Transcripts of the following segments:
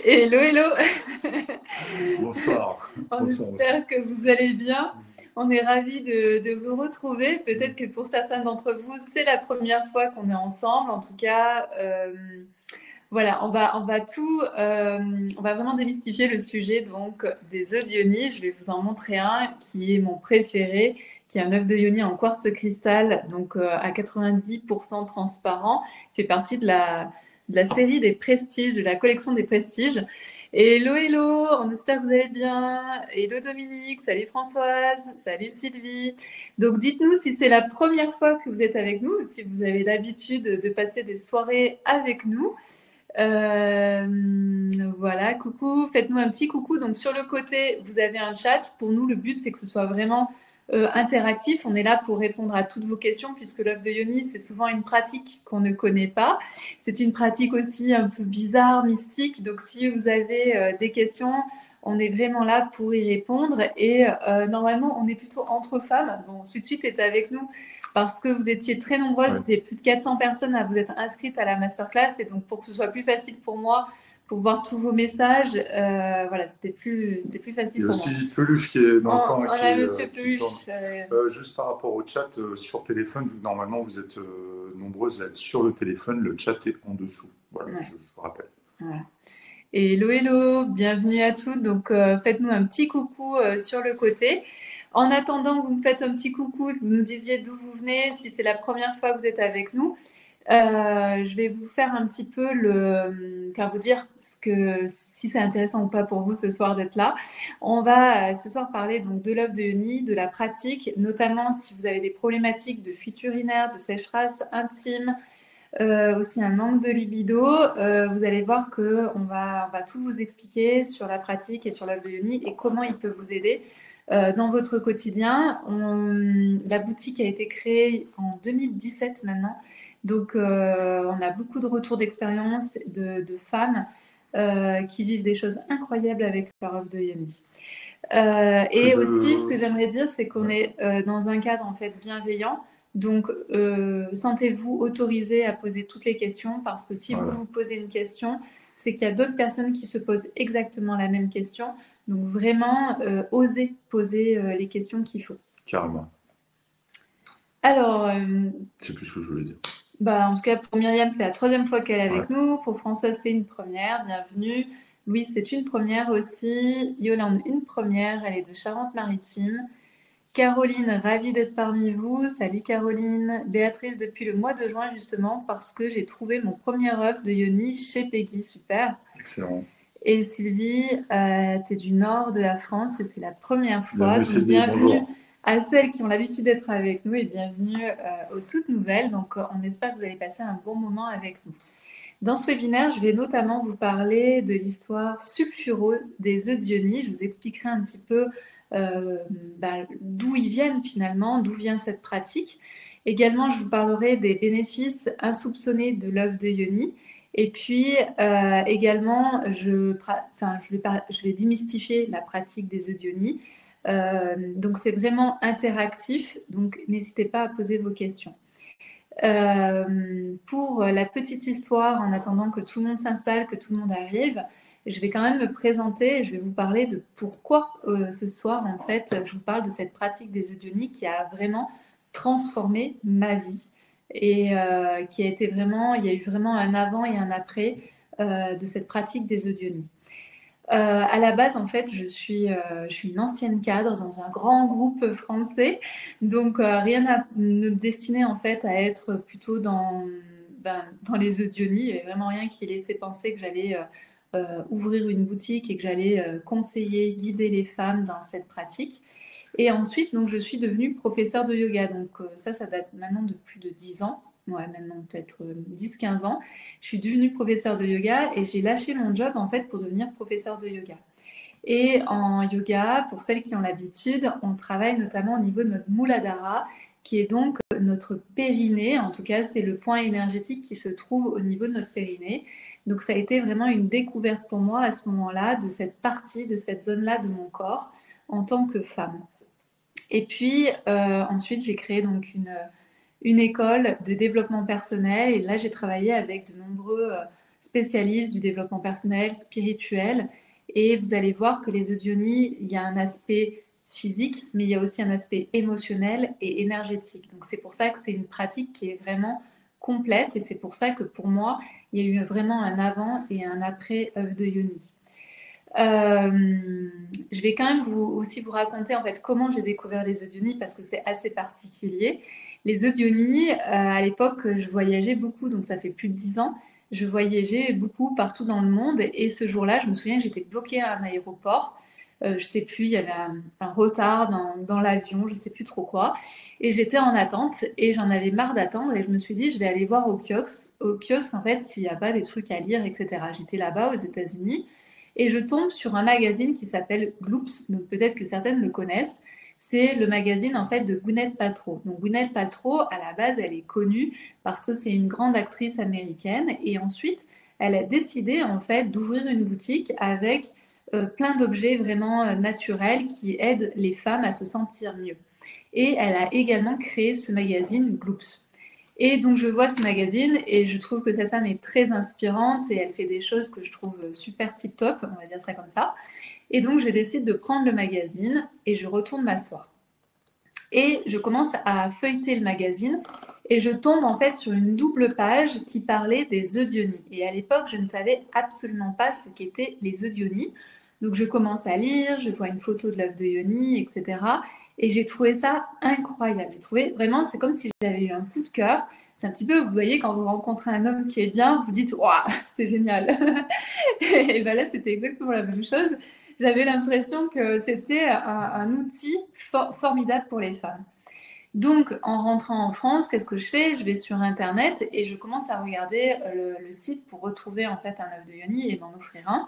Hello, hello. Bonsoir. On Bonsoir, bonsoir. espère que vous allez bien. On est ravis de vous retrouver. Peut-être que pour certains d'entre vous, c'est la première fois qu'on est ensemble. En tout cas, voilà, on va vraiment démystifier le sujet donc des œufs de Yoni. Je vais vous en montrer un qui est mon préféré, qui est un œuf de Yoni en quartz cristal, donc à 90% transparent. Il fait partie de la série des Prestiges, de la collection des Prestiges. Hello, hello, on espère que vous allez bien. Hello Dominique, salut Françoise, salut Sylvie. Donc dites-nous si c'est la première fois que vous êtes avec nous, si vous avez l'habitude de passer des soirées avec nous. Voilà, coucou, faites-nous un petit coucou. Donc sur le côté, vous avez un chat. Pour nous, le but, c'est que ce soit vraiment interactif. On est là pour répondre à toutes vos questions, puisque l'œuf de Yoni, c'est souvent une pratique qu'on ne connaît pas. C'est une pratique aussi un peu bizarre, mystique. Donc si vous avez des questions, on est vraiment là pour y répondre. Et normalement, on est plutôt entre femmes. Bon, Suite est avec nous parce que vous étiez très nombreuses, vous Ouais. étiez plus de 400 personnes à vous être inscrites à la masterclass. Et donc, pour que ce soit plus facile pour moi, pour voir tous vos messages, voilà, c'était plus Il facile y a pour aussi moi. Peluche qui est dans le On coin a Monsieur qui tourne. Peluche. Juste par rapport au chat sur téléphone, vu que normalement vous êtes nombreuses à être sur le téléphone, le chat est en dessous. Voilà, Ouais, je vous rappelle. voilà. Et hello, hello, bienvenue à toutes. Donc, faites-nous un petit coucou sur le côté. En attendant que vous me faites un petit coucou, que vous nous disiez d'où vous venez, si c'est la première fois que vous êtes avec nous, je vais vous faire un petit peu enfin vous dire si c'est intéressant ou pas pour vous ce soir d'être là. On va ce soir parler donc de l'œuf de Yoni, de la pratique, notamment si vous avez des problématiques de fuite urinaire, de sécheresse intime, aussi un manque de libido. Vous allez voir que on va tout vous expliquer sur la pratique et sur l'œuf de Yoni et comment il peut vous aider. Dans votre quotidien. La boutique a été créée en 2017 maintenant. Donc, on a beaucoup de retours d'expérience de femmes qui vivent des choses incroyables avec leur offre de Yoni. Près Et aussi, ce que de... j'aimerais dire, c'est qu'on Ouais. est dans un cadre en fait bienveillant. Donc, sentez-vous autorisé à poser toutes les questions parce que si vous Voilà, vous posez une question, c'est qu'il y a d'autres personnes qui se posent exactement la même question. Donc, vraiment, osez poser les questions qu'il faut. carrément. Alors, C'est plus ce que je voulais dire. bah, en tout cas, pour Myriam, c'est la troisième fois qu'elle est Ouais, avec nous. Pour Françoise, c'est une première. Bienvenue. Louise, c'est une première aussi. Yolande, une première. Elle est de Charente-Maritime. Caroline, ravie d'être parmi vous. Salut Caroline. Béatrice, depuis le mois de juin, justement, parce que j'ai trouvé mon premier œuf de Yoni chez Peggy. Super. excellent. Et Sylvie, tu es du nord de la France et c'est la première fois. Bienvenue Donc, Sylvie, bienvenue bonjour. à celles qui ont l'habitude d'être avec nous et bienvenue aux toutes nouvelles. Donc, on espère que vous allez passer un bon moment avec nous. Dans ce webinaire, je vais notamment vous parler de l'histoire sulfureux des œufs de Yoni. Je vous expliquerai un petit peu euh, d'où ils viennent finalement, d'où vient cette pratique. Également, je vous parlerai des bénéfices insoupçonnés de l'œuf de Yoni. Et puis également, je vais démystifier la pratique des œufs de Yoni. Donc c'est vraiment interactif, donc n'hésitez pas à poser vos questions. Pour la petite histoire, en attendant que tout le monde s'installe, que tout le monde arrive, je vais quand même me présenter et je vais vous parler de pourquoi ce soir, en fait, je vous parle de cette pratique des œufs de Yoni qui a vraiment transformé ma vie et qui a été vraiment, il y a eu vraiment un avant et un après de cette pratique des œufs de Yoni. À la base, en fait, je suis une ancienne cadre dans un grand groupe français, donc rien à me destiner en fait à être plutôt dans les œufs de Yoni. Il n'y avait vraiment rien qui laissait penser que j'allais ouvrir une boutique et que j'allais conseiller, guider les femmes dans cette pratique. Et ensuite, donc, je suis devenue professeure de yoga. Donc, ça date maintenant de plus de 10 ans. Ouais, maintenant peut-être 10-15 ans. Je suis devenue professeure de yoga et j'ai lâché mon job en fait pour devenir professeure de yoga. Et en yoga, pour celles qui ont l'habitude, on travaille notamment au niveau de notre Muladhara, qui est donc notre périnée. En tout cas, c'est le point énergétique qui se trouve au niveau de notre périnée. Donc, ça a été vraiment une découverte pour moi à ce moment-là de cette partie, de cette zone-là de mon corps en tant que femme. Et puis ensuite, j'ai créé donc une école de développement personnel et là, j'ai travaillé avec de nombreux spécialistes du développement personnel, spirituel. Et vous allez voir que les œufs d'Ioni, il y a un aspect physique, mais il y a aussi un aspect émotionnel et énergétique. Donc c'est pour ça que c'est une pratique qui est vraiment complète et c'est pour ça que pour moi, il y a eu vraiment un avant et un après œuf de Yoni. Je vais quand même aussi vous raconter en fait comment j'ai découvert les œufs d'Ioni parce que c'est assez particulier. Les œufs d'Ioni, à l'époque, je voyageais beaucoup, donc ça fait plus de 10 ans. Je voyageais beaucoup partout dans le monde et ce jour-là, je me souviens que j'étais bloquée à un aéroport. Je sais plus, il y avait un retard dans l'avion, je sais plus trop quoi. Et j'étais en attente et j'en avais marre d'attendre et je me suis dit, je vais aller voir au kiosque en fait, s'il n'y a pas des trucs à lire, etc. J'étais là-bas aux États-Unis et je tombe sur un magazine qui s'appelle Gloops, donc peut-être que certaines le connaissent. C'est le magazine en fait de Gwyneth Paltrow. Donc Gwyneth Paltrow, à la base, elle est connue parce que c'est une grande actrice américaine et ensuite, elle a décidé en fait d'ouvrir une boutique avec plein d'objets vraiment naturels qui aident les femmes à se sentir mieux. Et elle a également créé ce magazine Gloops. Et donc je vois ce magazine et je trouve que cette femme est très inspirante et elle fait des choses que je trouve super tip-top, on va dire ça comme ça. Et donc je décide de prendre le magazine et je retourne m'asseoir. Et je commence à feuilleter le magazine et je tombe en fait sur une double page qui parlait des œufs d'Ioni. Et à l'époque, je ne savais absolument pas ce qu'étaient les œufs d'Ioni. Donc je commence à lire, je vois une photo de l'œuf de Ioni, etc. Et j'ai trouvé ça incroyable. J'ai trouvé vraiment, c'est comme si j'avais eu un coup de cœur. C'est un petit peu, vous voyez, quand vous rencontrez un homme qui est bien, vous dites, waouh, c'est génial. Et ben là, c'était exactement la même chose. J'avais l'impression que c'était un outil formidable pour les femmes. Donc, en rentrant en France, qu'est-ce que je fais? Je vais sur Internet et je commence à regarder le site pour retrouver en fait un œuf de Yoni et m'en offrir un.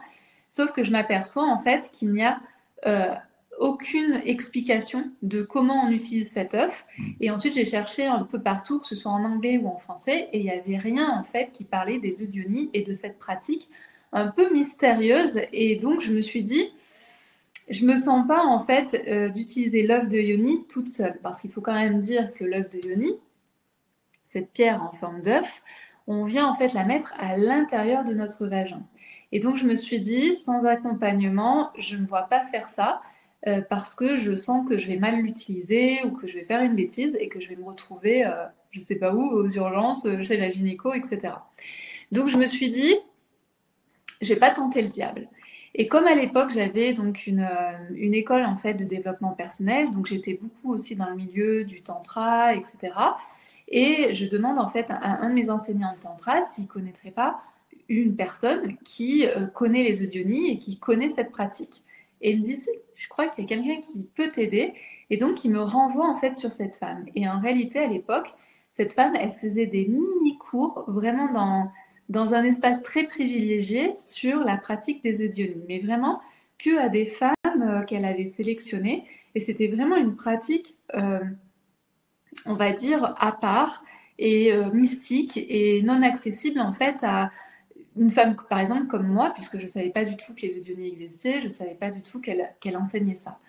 Sauf que je m'aperçois en fait qu'il n'y a euh, aucune explication de comment on utilise cet œuf. Et ensuite, j'ai cherché un peu partout, que ce soit en anglais ou en français, et il n'y avait rien en fait qui parlait des œufs de Yoni et de cette pratique un peu mystérieuse. Et donc, je me suis dit, je me sens pas en fait d'utiliser l'œuf de Yoni toute seule, parce qu'il faut quand même dire que l'œuf de Yoni, cette pierre en forme d'œuf, on vient en fait la mettre à l'intérieur de notre vagin. Et donc je me suis dit, sans accompagnement, je ne vois pas faire ça parce que je sens que je vais mal l'utiliser ou que je vais faire une bêtise et que je vais me retrouver, je sais pas où, aux urgences, chez la gynéco, etc. Donc je me suis dit, je vais pas tenter le diable. Et comme à l'époque, j'avais donc une école en fait de développement personnel, donc j'étais beaucoup aussi dans le milieu du tantra, etc. Et je demande en fait à un de mes enseignants de tantra s'il ne connaîtrait pas une personne qui connaît les Odioni et qui connaît cette pratique. Et il me dit, si, je crois qu'il y a quelqu'un qui peut t'aider. Et donc, il me renvoie en fait sur cette femme. Et en réalité, à l'époque, cette femme, elle faisait des mini-cours vraiment dans un espace très privilégié sur la pratique des Odioni, mais vraiment que à des femmes qu'elle avait sélectionnées. Et c'était vraiment une pratique, on va dire, à part et mystique et non accessible en fait à une femme, par exemple, comme moi, puisque je ne savais pas du tout que les Odioni existaient, je ne savais pas du tout qu'elle enseignait ça.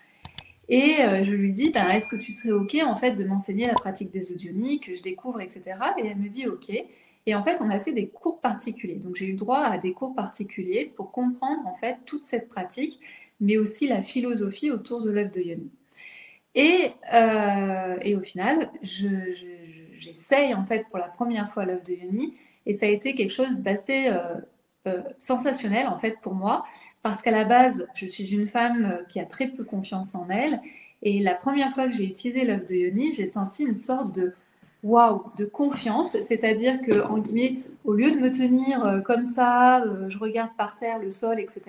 Et je lui dis, ben, est-ce que tu serais OK en fait de m'enseigner la pratique des Odioni, que je découvre, etc. Et elle me dit OK. Et en fait, on a fait des cours particuliers. Donc j'ai eu droit à des cours particuliers pour comprendre en fait toute cette pratique, mais aussi la philosophie autour de l'œuf de Yoni. Et au final, j'essaye en fait pour la première fois l'œuf de Yoni, et ça a été quelque chose d'assez sensationnel en fait pour moi, parce qu'à la base, je suis une femme qui a très peu confiance en elle, et la première fois que j'ai utilisé l'œuf de Yoni, j'ai senti une sorte de waouh, de confiance, c'est-à-dire que en guillemets, au lieu de me tenir comme ça, je regarde par terre le sol, etc.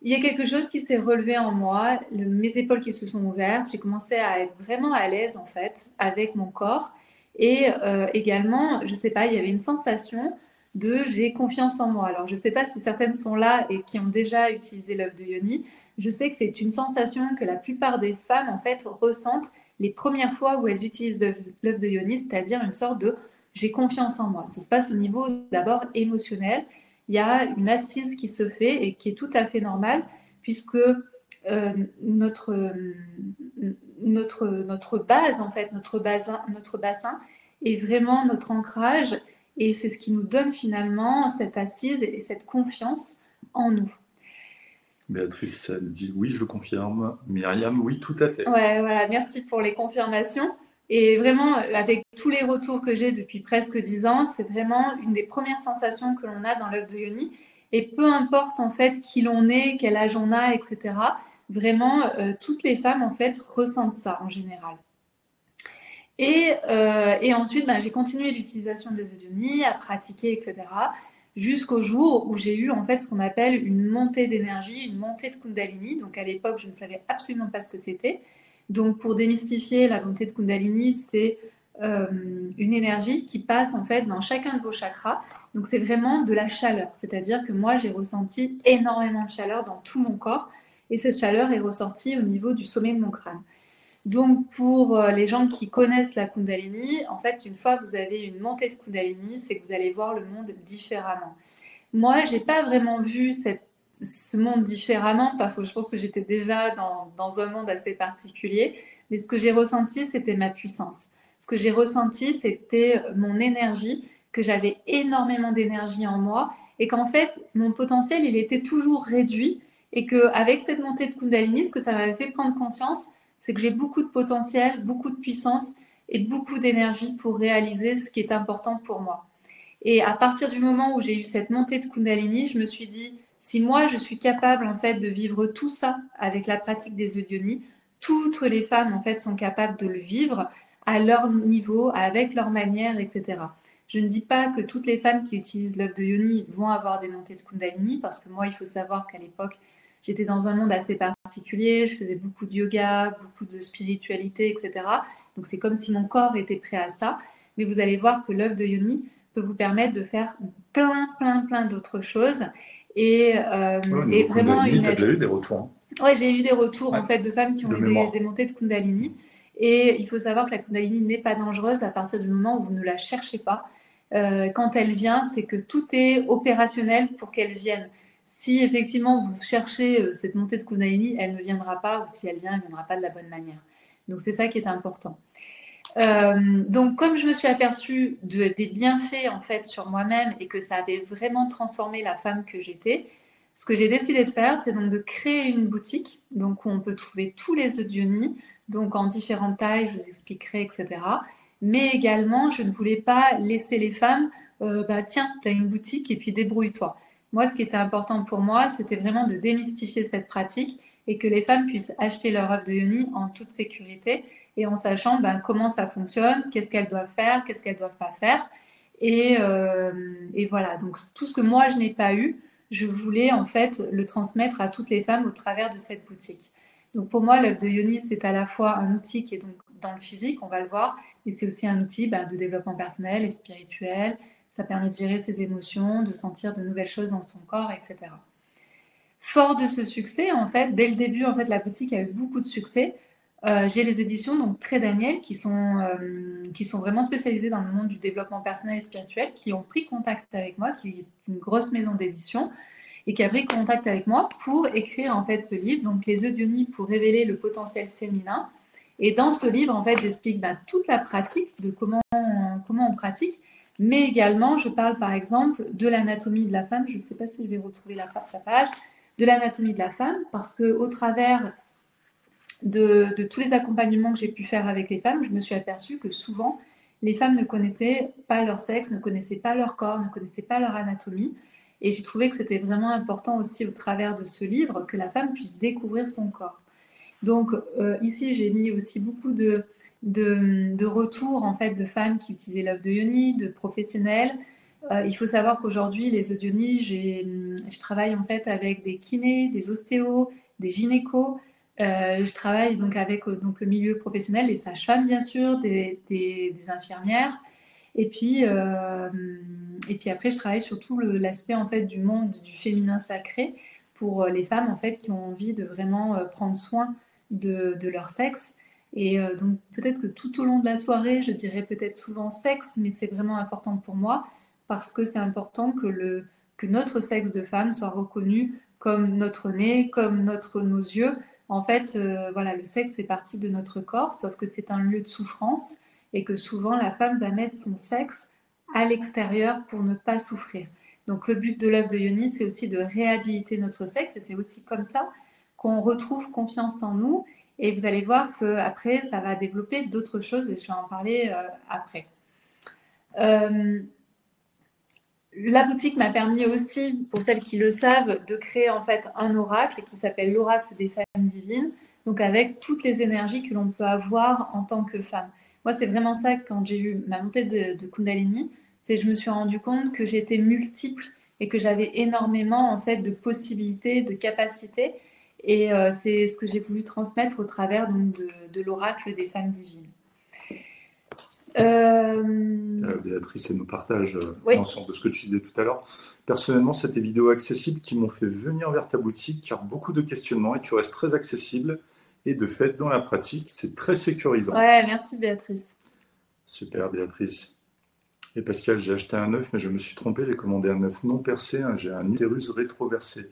Il y a quelque chose qui s'est relevé en moi, mes épaules qui se sont ouvertes, j'ai commencé à être vraiment à l'aise en fait avec mon corps et également, je sais pas, il y avait une sensation de j'ai confiance en moi. Alors je sais pas si certaines sont là et qui ont déjà utilisé l'œuf de Yoni. Je sais que c'est une sensation que la plupart des femmes en fait ressentent les premières fois où elles utilisent l'œuf de Yoni, c'est-à-dire une sorte de j'ai confiance en moi. Ça se passe au niveau d'abord émotionnel, il y a une assise qui se fait et qui est tout à fait normale puisque notre, notre base, en fait, notre bassin est vraiment notre ancrage et c'est ce qui nous donne finalement cette assise et cette confiance en nous. Béatrice, elle dit oui, je confirme. Myriam, oui, tout à fait. Ouais, voilà, merci pour les confirmations. Et vraiment, avec tous les retours que j'ai depuis presque 10 ans, c'est vraiment une des premières sensations que l'on a dans l'œuf de Yoni. Et peu importe en fait qui l'on est, quel âge on a, etc. Vraiment, toutes les femmes en fait ressentent ça en général. Et ensuite, j'ai continué l'utilisation des œufs de Yoni, à pratiquer, etc. Jusqu'au jour où j'ai eu en fait ce qu'on appelle une montée d'énergie, une montée de Kundalini. Donc à l'époque, je ne savais absolument pas ce que c'était. Donc pour démystifier, la montée de Kundalini, c'est une énergie qui passe en fait dans chacun de vos chakras. Donc c'est vraiment de la chaleur. C'est-à-dire que moi, j'ai ressenti énormément de chaleur dans tout mon corps. Et cette chaleur est ressortie au niveau du sommet de mon crâne. Donc, pour les gens qui connaissent la Kundalini, en fait, une fois que vous avez une montée de Kundalini, c'est que vous allez voir le monde différemment. Moi, j'ai pas vraiment vu ce monde différemment parce que je pense que j'étais déjà dans un monde assez particulier. Mais ce que j'ai ressenti, c'était ma puissance. Ce que j'ai ressenti, c'était mon énergie, que j'avais énormément d'énergie en moi et qu'en fait, mon potentiel, il était toujours réduit et qu'avec cette montée de Kundalini, ce que ça m'avait fait prendre conscience, c'est que j'ai beaucoup de potentiel, beaucoup de puissance et beaucoup d'énergie pour réaliser ce qui est important pour moi. Et à partir du moment où j'ai eu cette montée de Kundalini, je me suis dit, si moi je suis capable en fait de vivre tout ça avec la pratique des œufs de Yoni, toutes les femmes en fait sont capables de le vivre à leur niveau, avec leur manière, etc. Je ne dis pas que toutes les femmes qui utilisent l'œuf de Yoni vont avoir des montées de Kundalini, parce que moi, il faut savoir qu'à l'époque, j'étais dans un monde assez particulier, je faisais beaucoup de yoga, beaucoup de spiritualité, etc. Donc c'est comme si mon corps était prêt à ça. Mais vous allez voir que l'œuf de Yoni peut vous permettre de faire plein d'autres choses. Et vraiment Kundalini, une tu as aide. déjà eu des retours? Ouais, j'ai eu des retours Ouais, en fait de femmes qui ont de eu mémoire. des montées de Kundalini. Et il faut savoir que la Kundalini n'est pas dangereuse à partir du moment où vous ne la cherchez pas. Quand elle vient, c'est que tout est opérationnel pour qu'elle vienne. Si effectivement vous cherchez cette montée de Kundalini, elle ne viendra pas, ou si elle vient, elle ne viendra pas de la bonne manière. Donc c'est ça qui est important. Donc comme je me suis aperçue des bienfaits en fait sur moi-même et que ça avait vraiment transformé la femme que j'étais, ce que j'ai décidé de faire, c'est donc de créer une boutique, donc où on peut trouver tous les œufs de Yoni, donc en différentes tailles, je vous expliquerai, etc. Mais également, je ne voulais pas laisser les femmes, tiens, tu as une boutique et puis débrouille-toi. Moi, ce qui était important pour moi, c'était vraiment de démystifier cette pratique et que les femmes puissent acheter leur œuf de Yoni en toute sécurité et en sachant comment ça fonctionne, qu'est-ce qu'elles doivent faire, qu'est-ce qu'elles ne doivent pas faire. Et voilà, donc tout ce que moi, je n'ai pas eu, je voulais en fait le transmettre à toutes les femmes au travers de cette boutique. Donc pour moi, l'œuf de Yoni, c'est à la fois un outil qui est donc dans le physique, on va le voir, et c'est aussi un outil de développement personnel et spirituel. Ça permet de gérer ses émotions, de sentir de nouvelles choses dans son corps, etc. Fort de ce succès, en fait, dès le début, en fait, la boutique a eu beaucoup de succès. J'ai les éditions donc Très Daniel qui sont vraiment spécialisées dans le monde du développement personnel et spirituel, qui ont pris contact avec moi, qui est une grosse maison d'édition et qui a pris contact avec moi pour écrire en fait ce livre, donc Les œufs d'Yoni pour révéler le potentiel féminin. Et dans ce livre, en fait, j'explique toute la pratique de comment on pratique, mais également je parle par exemple de l'anatomie de la femme. Je ne sais pas si je vais retrouver la page de l'anatomie de la femme, parce que au travers de tous les accompagnements que j'ai pu faire avec les femmes, je me suis aperçue que souvent, les femmes ne connaissaient pas leur sexe, ne connaissaient pas leur corps, ne connaissaient pas leur anatomie. Et j'ai trouvé que c'était vraiment important aussi au travers de ce livre que la femme puisse découvrir son corps. Donc ici, j'ai mis aussi beaucoup de retours en fait de femmes qui utilisaient l'œuf de Yoni, de professionnels. Il faut savoir qu'aujourd'hui, les œufs de Yoni, je travaille en fait avec des kinés, des ostéos, des gynécos. Je travaille donc avec donc le milieu professionnel, les sages-femmes bien sûr, des infirmières. Et puis après, je travaille sur tout l'aspect en fait du monde du féminin sacré pour les femmes en fait qui ont envie de vraiment prendre soin de leur sexe. Et donc peut-être que tout au long de la soirée, je dirais peut-être souvent sexe, mais c'est vraiment important pour moi parce que c'est important que notre sexe de femme soit reconnu comme notre nez, comme nos yeux. En fait, voilà, le sexe fait partie de notre corps, sauf que c'est un lieu de souffrance et que souvent la femme va mettre son sexe à l'extérieur pour ne pas souffrir. Donc le but de l'œuvre de Yoni, c'est aussi de réhabiliter notre sexe et c'est aussi comme ça qu'on retrouve confiance en nous. Et vous allez voir qu'après, ça va développer d'autres choses et je vais en parler après. La boutique m'a permis aussi, pour celles qui le savent, de créer en fait un oracle qui s'appelle l'oracle des femmes divines, donc avec toutes les énergies que l'on peut avoir en tant que femme. Moi, c'est vraiment ça, quand j'ai eu ma montée de Kundalini, c'est que je me suis rendu compte que j'étais multiple et que j'avais énormément en fait de possibilités, de capacités. Et c'est ce que j'ai voulu transmettre au travers donc, de l'oracle des femmes divines. Béatrice, elle nous partage Oui. l'ensemble de ce que tu disais tout à l'heure. Personnellement, c'est tes vidéos accessibles qui m'ont fait venir vers ta boutique, car beaucoup de questionnements et tu restes très accessible. Et de fait, dans la pratique, c'est très sécurisant. Ouais, merci Béatrice. Super Béatrice. Et Pascal, j'ai acheté un œuf, mais je me suis trompé, j'ai commandé un œuf non percé, hein, j'ai un utérus rétroversé.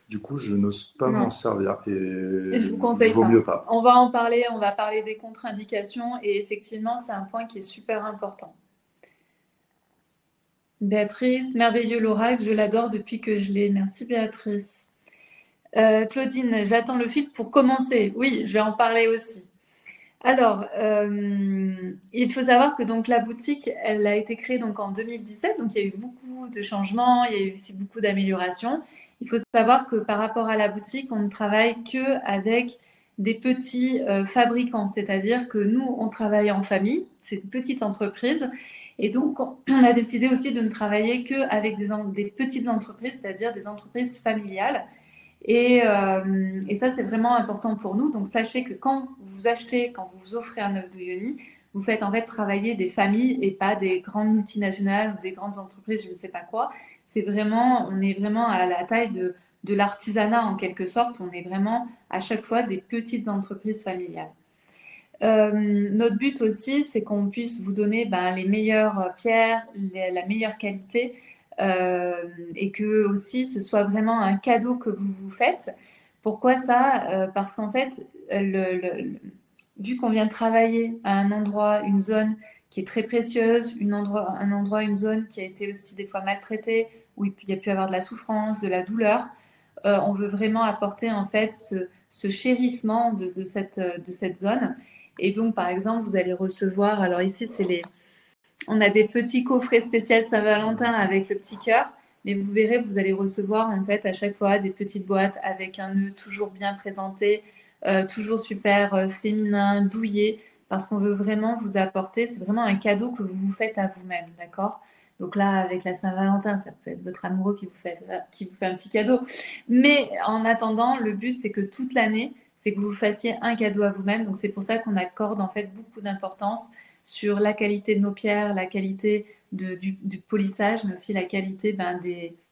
Du coup, je n'ose pas m'en servir. Et je vous conseille vaut mieux pas. On va en parler, on va parler des contre-indications et effectivement, c'est un point qui est super important. Béatrice, merveilleux l'oracle, je l'adore depuis que je l'ai. Merci Béatrice. Claudine, j'attends le film pour commencer. Oui, je vais en parler aussi. Alors, il faut savoir que donc la boutique, elle a été créée donc en 2017, donc il y a eu beaucoup de changements, il y a eu aussi beaucoup d'améliorations. Il faut savoir que par rapport à la boutique, on ne travaille que avec des petits fabricants, c'est-à-dire que nous, on travaille en famille, c'est une petite entreprise, et donc on a décidé aussi de ne travailler que avec des petites entreprises, c'est-à-dire des entreprises familiales. Et ça, c'est vraiment important pour nous. Donc, sachez que quand vous achetez, quand vous vous offrez un œuf de Yoni, vous faites en fait travailler des familles et pas des grandes multinationales ou des grandes entreprises, je ne sais pas quoi. C'est vraiment, on est vraiment à la taille de l'artisanat en quelque sorte. On est vraiment à chaque fois des petites entreprises familiales. Notre but aussi, c'est qu'on puisse vous donner les meilleures pierres, la meilleure qualité et que aussi ce soit vraiment un cadeau que vous vous faites. Pourquoi ça Parce qu'en fait, vu qu'on vient travailler à un endroit, une zone qui est très précieuse, un endroit, une zone qui a été aussi des fois maltraitée, où il y a pu avoir de la souffrance, de la douleur, on veut vraiment apporter en fait ce chérissement de cette zone. Et donc, par exemple, vous allez recevoir, alors ici, on a des petits coffrets spéciaux Saint-Valentin avec le petit cœur, mais vous verrez, vous allez recevoir en fait à chaque fois des petites boîtes avec un nœud toujours bien présenté, toujours super féminin, douillet, parce qu'on veut vraiment vous apporter, c'est vraiment un cadeau que vous vous faites à vous-même, d'accord? Donc là, avec la Saint-Valentin, ça peut être votre amoureux qui vous fait un petit cadeau. Mais en attendant, le but, c'est que toute l'année, c'est que vous fassiez un cadeau à vous-même. Donc c'est pour ça qu'on accorde en fait beaucoup d'importance sur la qualité de nos pierres, la qualité du polissage, mais aussi la qualité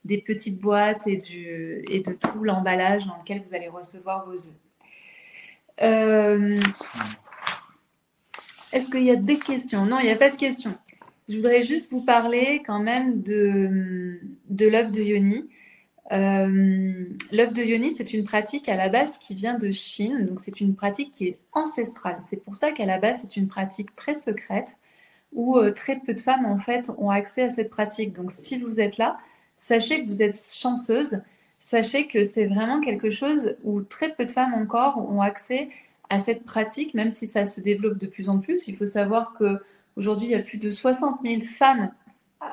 des petites boîtes et de tout l'emballage dans lequel vous allez recevoir vos œufs. Est-ce qu'il y a des questions? Non, il n'y a pas de questions. Je voudrais juste vous parler quand même de l'œuf de Yoni. L'œuf de Yoni, c'est une pratique à la base qui vient de Chine, donc c'est une pratique qui est ancestrale. C'est pour ça qu'à la base, c'est une pratique très secrète où très peu de femmes en fait ont accès à cette pratique. Donc si vous êtes là, sachez que vous êtes chanceuse, sachez que c'est vraiment quelque chose où très peu de femmes encore ont accès à cette pratique, même si ça se développe de plus en plus. Il faut savoir qu'aujourd'hui, il y a plus de 60 000 femmes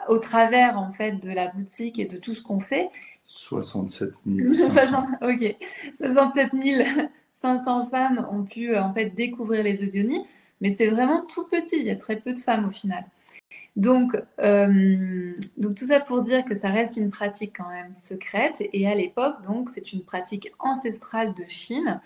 au travers en fait de la boutique et de tout ce qu'on fait. 67 500. Ok. 67 500 femmes ont pu en fait découvrir les œufs de Yoni, mais c'est vraiment tout petit. Il y a très peu de femmes au final. Donc tout ça pour dire que ça reste une pratique quand même secrète. Et à l'époque, donc, c'est une pratique ancestrale de Chine,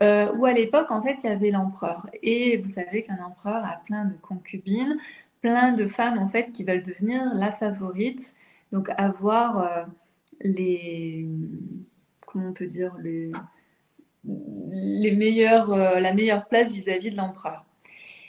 où à l'époque, en fait, il y avait l'empereur. Et vous savez qu'un empereur a plein de concubines, plein de femmes en fait qui veulent devenir la favorite, donc avoir comment on peut dire, les meilleurs, la meilleure place vis-à-vis de l'empereur.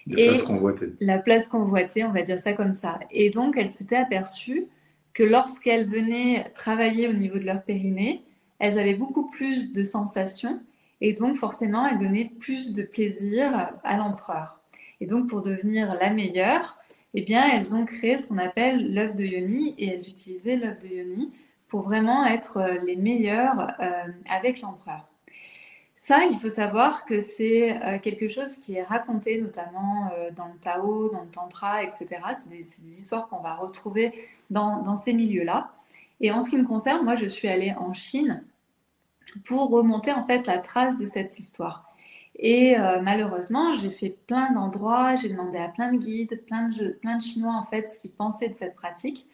La place convoitée. La place convoitée, on va dire ça comme ça. Et donc, elle s'était aperçue que lorsqu'elles venaient travailler au niveau de leur périnée, elles avaient beaucoup plus de sensations et donc forcément, elles donnaient plus de plaisir à l'empereur. Et donc, pour devenir la meilleure, eh bien, elles ont créé ce qu'on appelle l'œuf de Yoni et elles utilisaient l'œuf de Yoni pour vraiment être les meilleures avec l'empereur. Ça, il faut savoir que c'est quelque chose qui est raconté notamment dans le Tao, dans le Tantra, etc. C'est des histoires qu'on va retrouver dans ces milieux-là. Et en ce qui me concerne, moi, je suis allée en Chine pour remonter en fait la trace de cette histoire. Et malheureusement, j'ai fait plein d'endroits, j'ai demandé à plein de guides, plein de Chinois en fait ce qu'ils pensaient de cette pratique.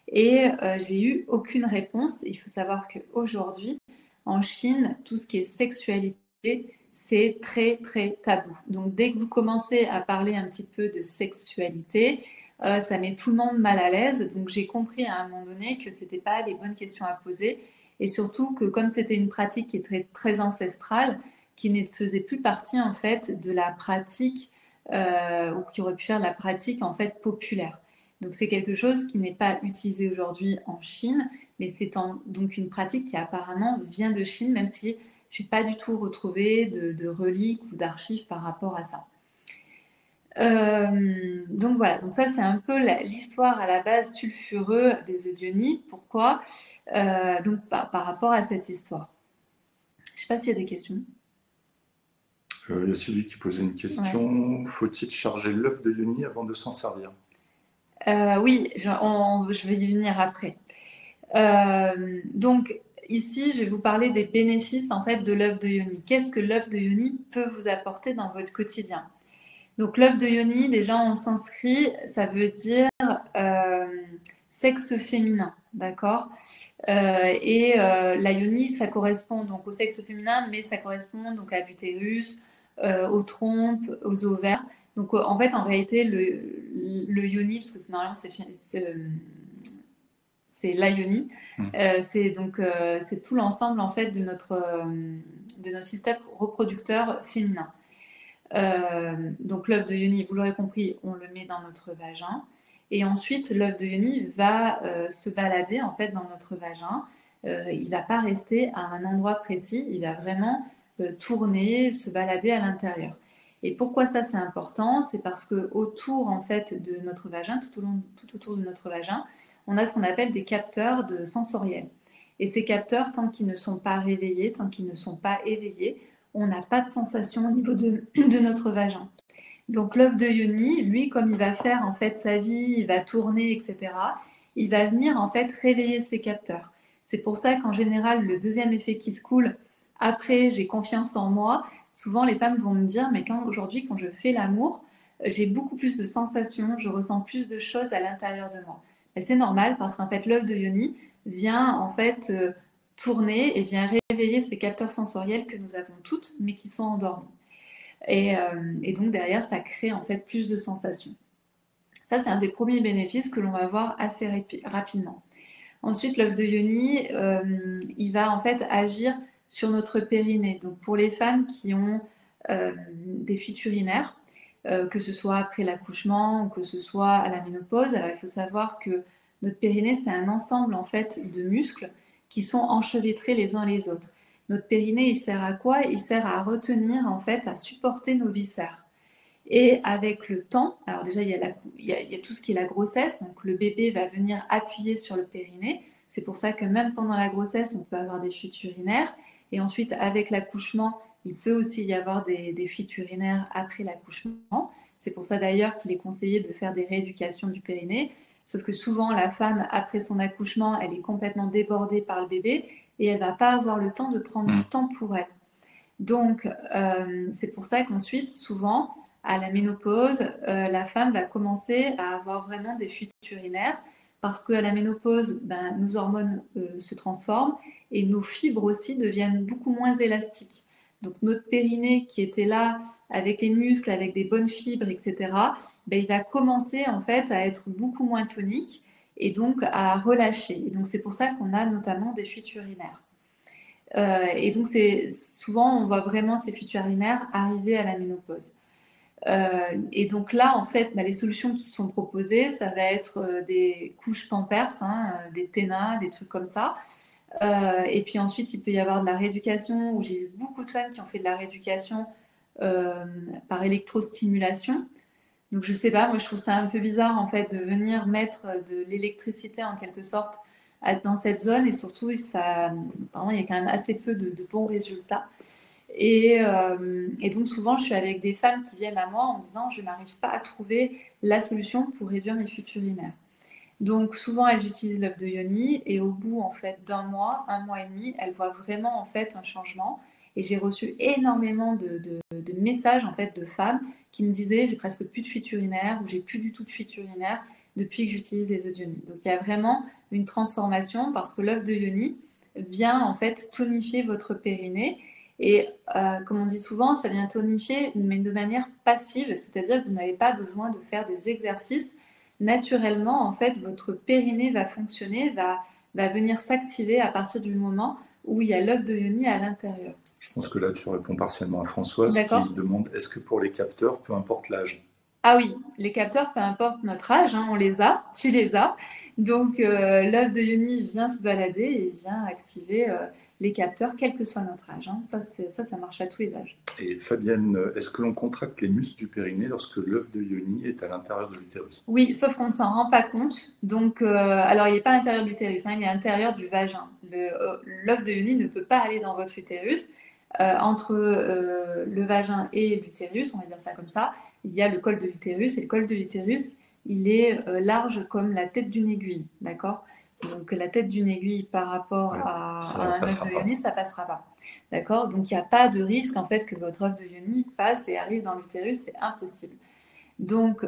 Et j'ai eu aucune réponse. Il faut savoir qu'aujourd'hui, en Chine, tout ce qui est sexualité, c'est très très tabou. Donc dès que vous commencez à parler un petit peu de sexualité, ça met tout le monde mal à l'aise. Donc j'ai compris à un moment donné que c'était pas les bonnes questions à poser et surtout que comme c'était une pratique qui est très très ancestrale, qui ne faisait plus partie en fait de la pratique ou qui aurait pu faire de la pratique en fait populaire. Donc c'est quelque chose qui n'est pas utilisé aujourd'hui en Chine, mais c'est donc une pratique qui apparemment vient de Chine, même si je n'ai pas du tout retrouvé de reliques ou d'archives par rapport à ça. Donc voilà, donc ça c'est un peu l'histoire à la base sulfureux des Odioni. Pourquoi donc par rapport à cette histoire. Je ne sais pas s'il y a des questions. Il y a celui qui posait une question. Faut-il charger l'œuf de Yoni avant de s'en servir? Oui, je vais y venir après. Donc ici, je vais vous parler des bénéfices en fait de l'œuf de Yoni. Qu'est-ce que l'œuf de Yoni peut vous apporter dans votre quotidien? Donc l'œuf de Yoni, déjà en sanskrit, ça veut dire sexe féminin, d'accord? La Yoni, ça correspond donc au sexe féminin, mais ça correspond donc à l'utérus, aux trompes, aux ovaires. Donc en fait, en réalité, le Yoni, parce que normalement c'est la Yoni, c'est tout l'ensemble en fait de notre système reproducteur féminin. Donc l'œuf de Yoni, vous l'aurez compris, on le met dans notre vagin. Et ensuite, l'œuf de Yoni va se balader en fait dans notre vagin. Il ne va pas rester à un endroit précis, il va vraiment tourner, se balader à l'intérieur. Et pourquoi ça c'est important? C'est parce que autour en fait de notre vagin, tout autour de notre vagin, on a ce qu'on appelle des capteurs sensoriels. Et ces capteurs, tant qu'ils ne sont pas réveillés, tant qu'ils ne sont pas éveillés, on n'a pas de sensation au niveau de notre vagin. Donc l'œuf de Yoni, lui, comme il va faire en fait sa vie, il va tourner, etc., il va venir en fait réveiller ses capteurs. C'est pour ça qu'en général, le deuxième effet qui se coule, après j'ai confiance en moi, souvent les femmes vont me dire, mais aujourd'hui, quand je fais l'amour, j'ai beaucoup plus de sensations, je ressens plus de choses à l'intérieur de moi. Et c'est normal parce qu'en fait, l'œuf de Yoni vient en fait tourner et vient réveiller ces capteurs sensoriels que nous avons toutes, mais qui sont endormis. Et donc derrière, ça crée en fait plus de sensations. Ça, c'est un des premiers bénéfices que l'on va voir assez rapidement. Ensuite, l'œuf de Yoni, il va en fait agir sur notre périnée. Donc pour les femmes qui ont des fuites urinaires, que ce soit après l'accouchement ou que ce soit à la ménopause, alors il faut savoir que notre périnée, c'est un ensemble en fait de muscles qui sont enchevêtrés les uns les autres. Notre périnée, il sert à quoi? Il sert à retenir, en fait, à supporter nos viscères. Et avec le temps, alors déjà, il y a tout ce qui est la grossesse, donc le bébé va venir appuyer sur le périnée. C'est pour ça que même pendant la grossesse, on peut avoir des fuites urinaires. Et ensuite, avec l'accouchement, il peut aussi y avoir des fuites urinaires après l'accouchement. C'est pour ça d'ailleurs qu'il est conseillé de faire des rééducations du périnée. Sauf que souvent, la femme, après son accouchement, elle est complètement débordée par le bébé et elle va pas avoir le temps de prendre du temps pour elle. Donc, c'est pour ça qu'ensuite, souvent, à la ménopause, la femme va commencer à avoir vraiment des fuites urinaires parce qu'à la ménopause, nos hormones se transforment et nos fibres aussi deviennent beaucoup moins élastiques. Donc, notre périnée qui était là avec les muscles, avec des bonnes fibres, etc., il va commencer en fait à être beaucoup moins tonique et donc à relâcher. Et donc, c'est pour ça qu'on a notamment des fuites urinaires. Et donc, souvent, on voit vraiment ces fuites urinaires arriver à la ménopause. Et donc là, en fait, les solutions qui sont proposées, ça va être des couches Pampers, des Téna, des trucs comme ça. Et puis ensuite, il peut y avoir de la rééducation, où j'ai eu beaucoup de femmes qui ont fait de la rééducation par électrostimulation. Donc je sais pas, moi je trouve ça un peu bizarre en fait de venir mettre de l'électricité en quelque sorte dans cette zone et surtout ça, apparemment, il y a quand même assez peu de bons résultats. Et donc souvent je suis avec des femmes qui viennent à moi en disant je n'arrive pas à trouver la solution pour réduire mes fuites urinaires. Donc souvent elles utilisent l'œuf de yoni et au bout en fait d'un mois, un mois et demi, elles voient vraiment en fait un changement. Et j'ai reçu énormément de messages en fait de femmes qui me disaient j'ai presque plus de fuite urinaire ou j'ai plus du tout de fuite urinaire depuis que j'utilise les œufs de yoni. Donc il y a vraiment une transformation parce que l'œuf de yoni vient en fait tonifier votre périnée et comme on dit souvent, ça vient tonifier mais de manière passive, c'est-à-dire que vous n'avez pas besoin de faire des exercices naturellement, en fait, votre périnée va fonctionner, va venir s'activer à partir du moment où il y a l'œuf de yoni à l'intérieur. Je pense que là, tu réponds partiellement à Françoise qui D'accord? demande est-ce que pour les capteurs, peu importe l'âge? Ah oui, les capteurs, peu importe notre âge, hein, on les a, tu les as. Donc, l'œuf de yoni vient se balader et vient activer les capteurs, quel que soit notre âge, hein. Ça marche à tous les âges. Et Fabienne, est-ce que l'on contracte les muscles du périnée lorsque l'œuf de yoni est à l'intérieur de l'utérus? Oui, sauf qu'on ne s'en rend pas compte. Donc, alors il n'est pas à l'intérieur de l'utérus, hein, il est à l'intérieur du vagin. L'œuf de Yoni ne peut pas aller dans votre utérus. Entre le vagin et l'utérus, on va dire ça comme ça, il y a le col de l'utérus. Et le col de l'utérus, il est large comme la tête d'une aiguille, d'accord? Donc, la tête d'une aiguille par rapport Ouais, à ça un œuf passera de pas. Yoni, ça passera pas. D'accord? Donc, il n'y a pas de risque en fait que votre œuf de Yoni passe et arrive dans l'utérus, c'est impossible. Donc,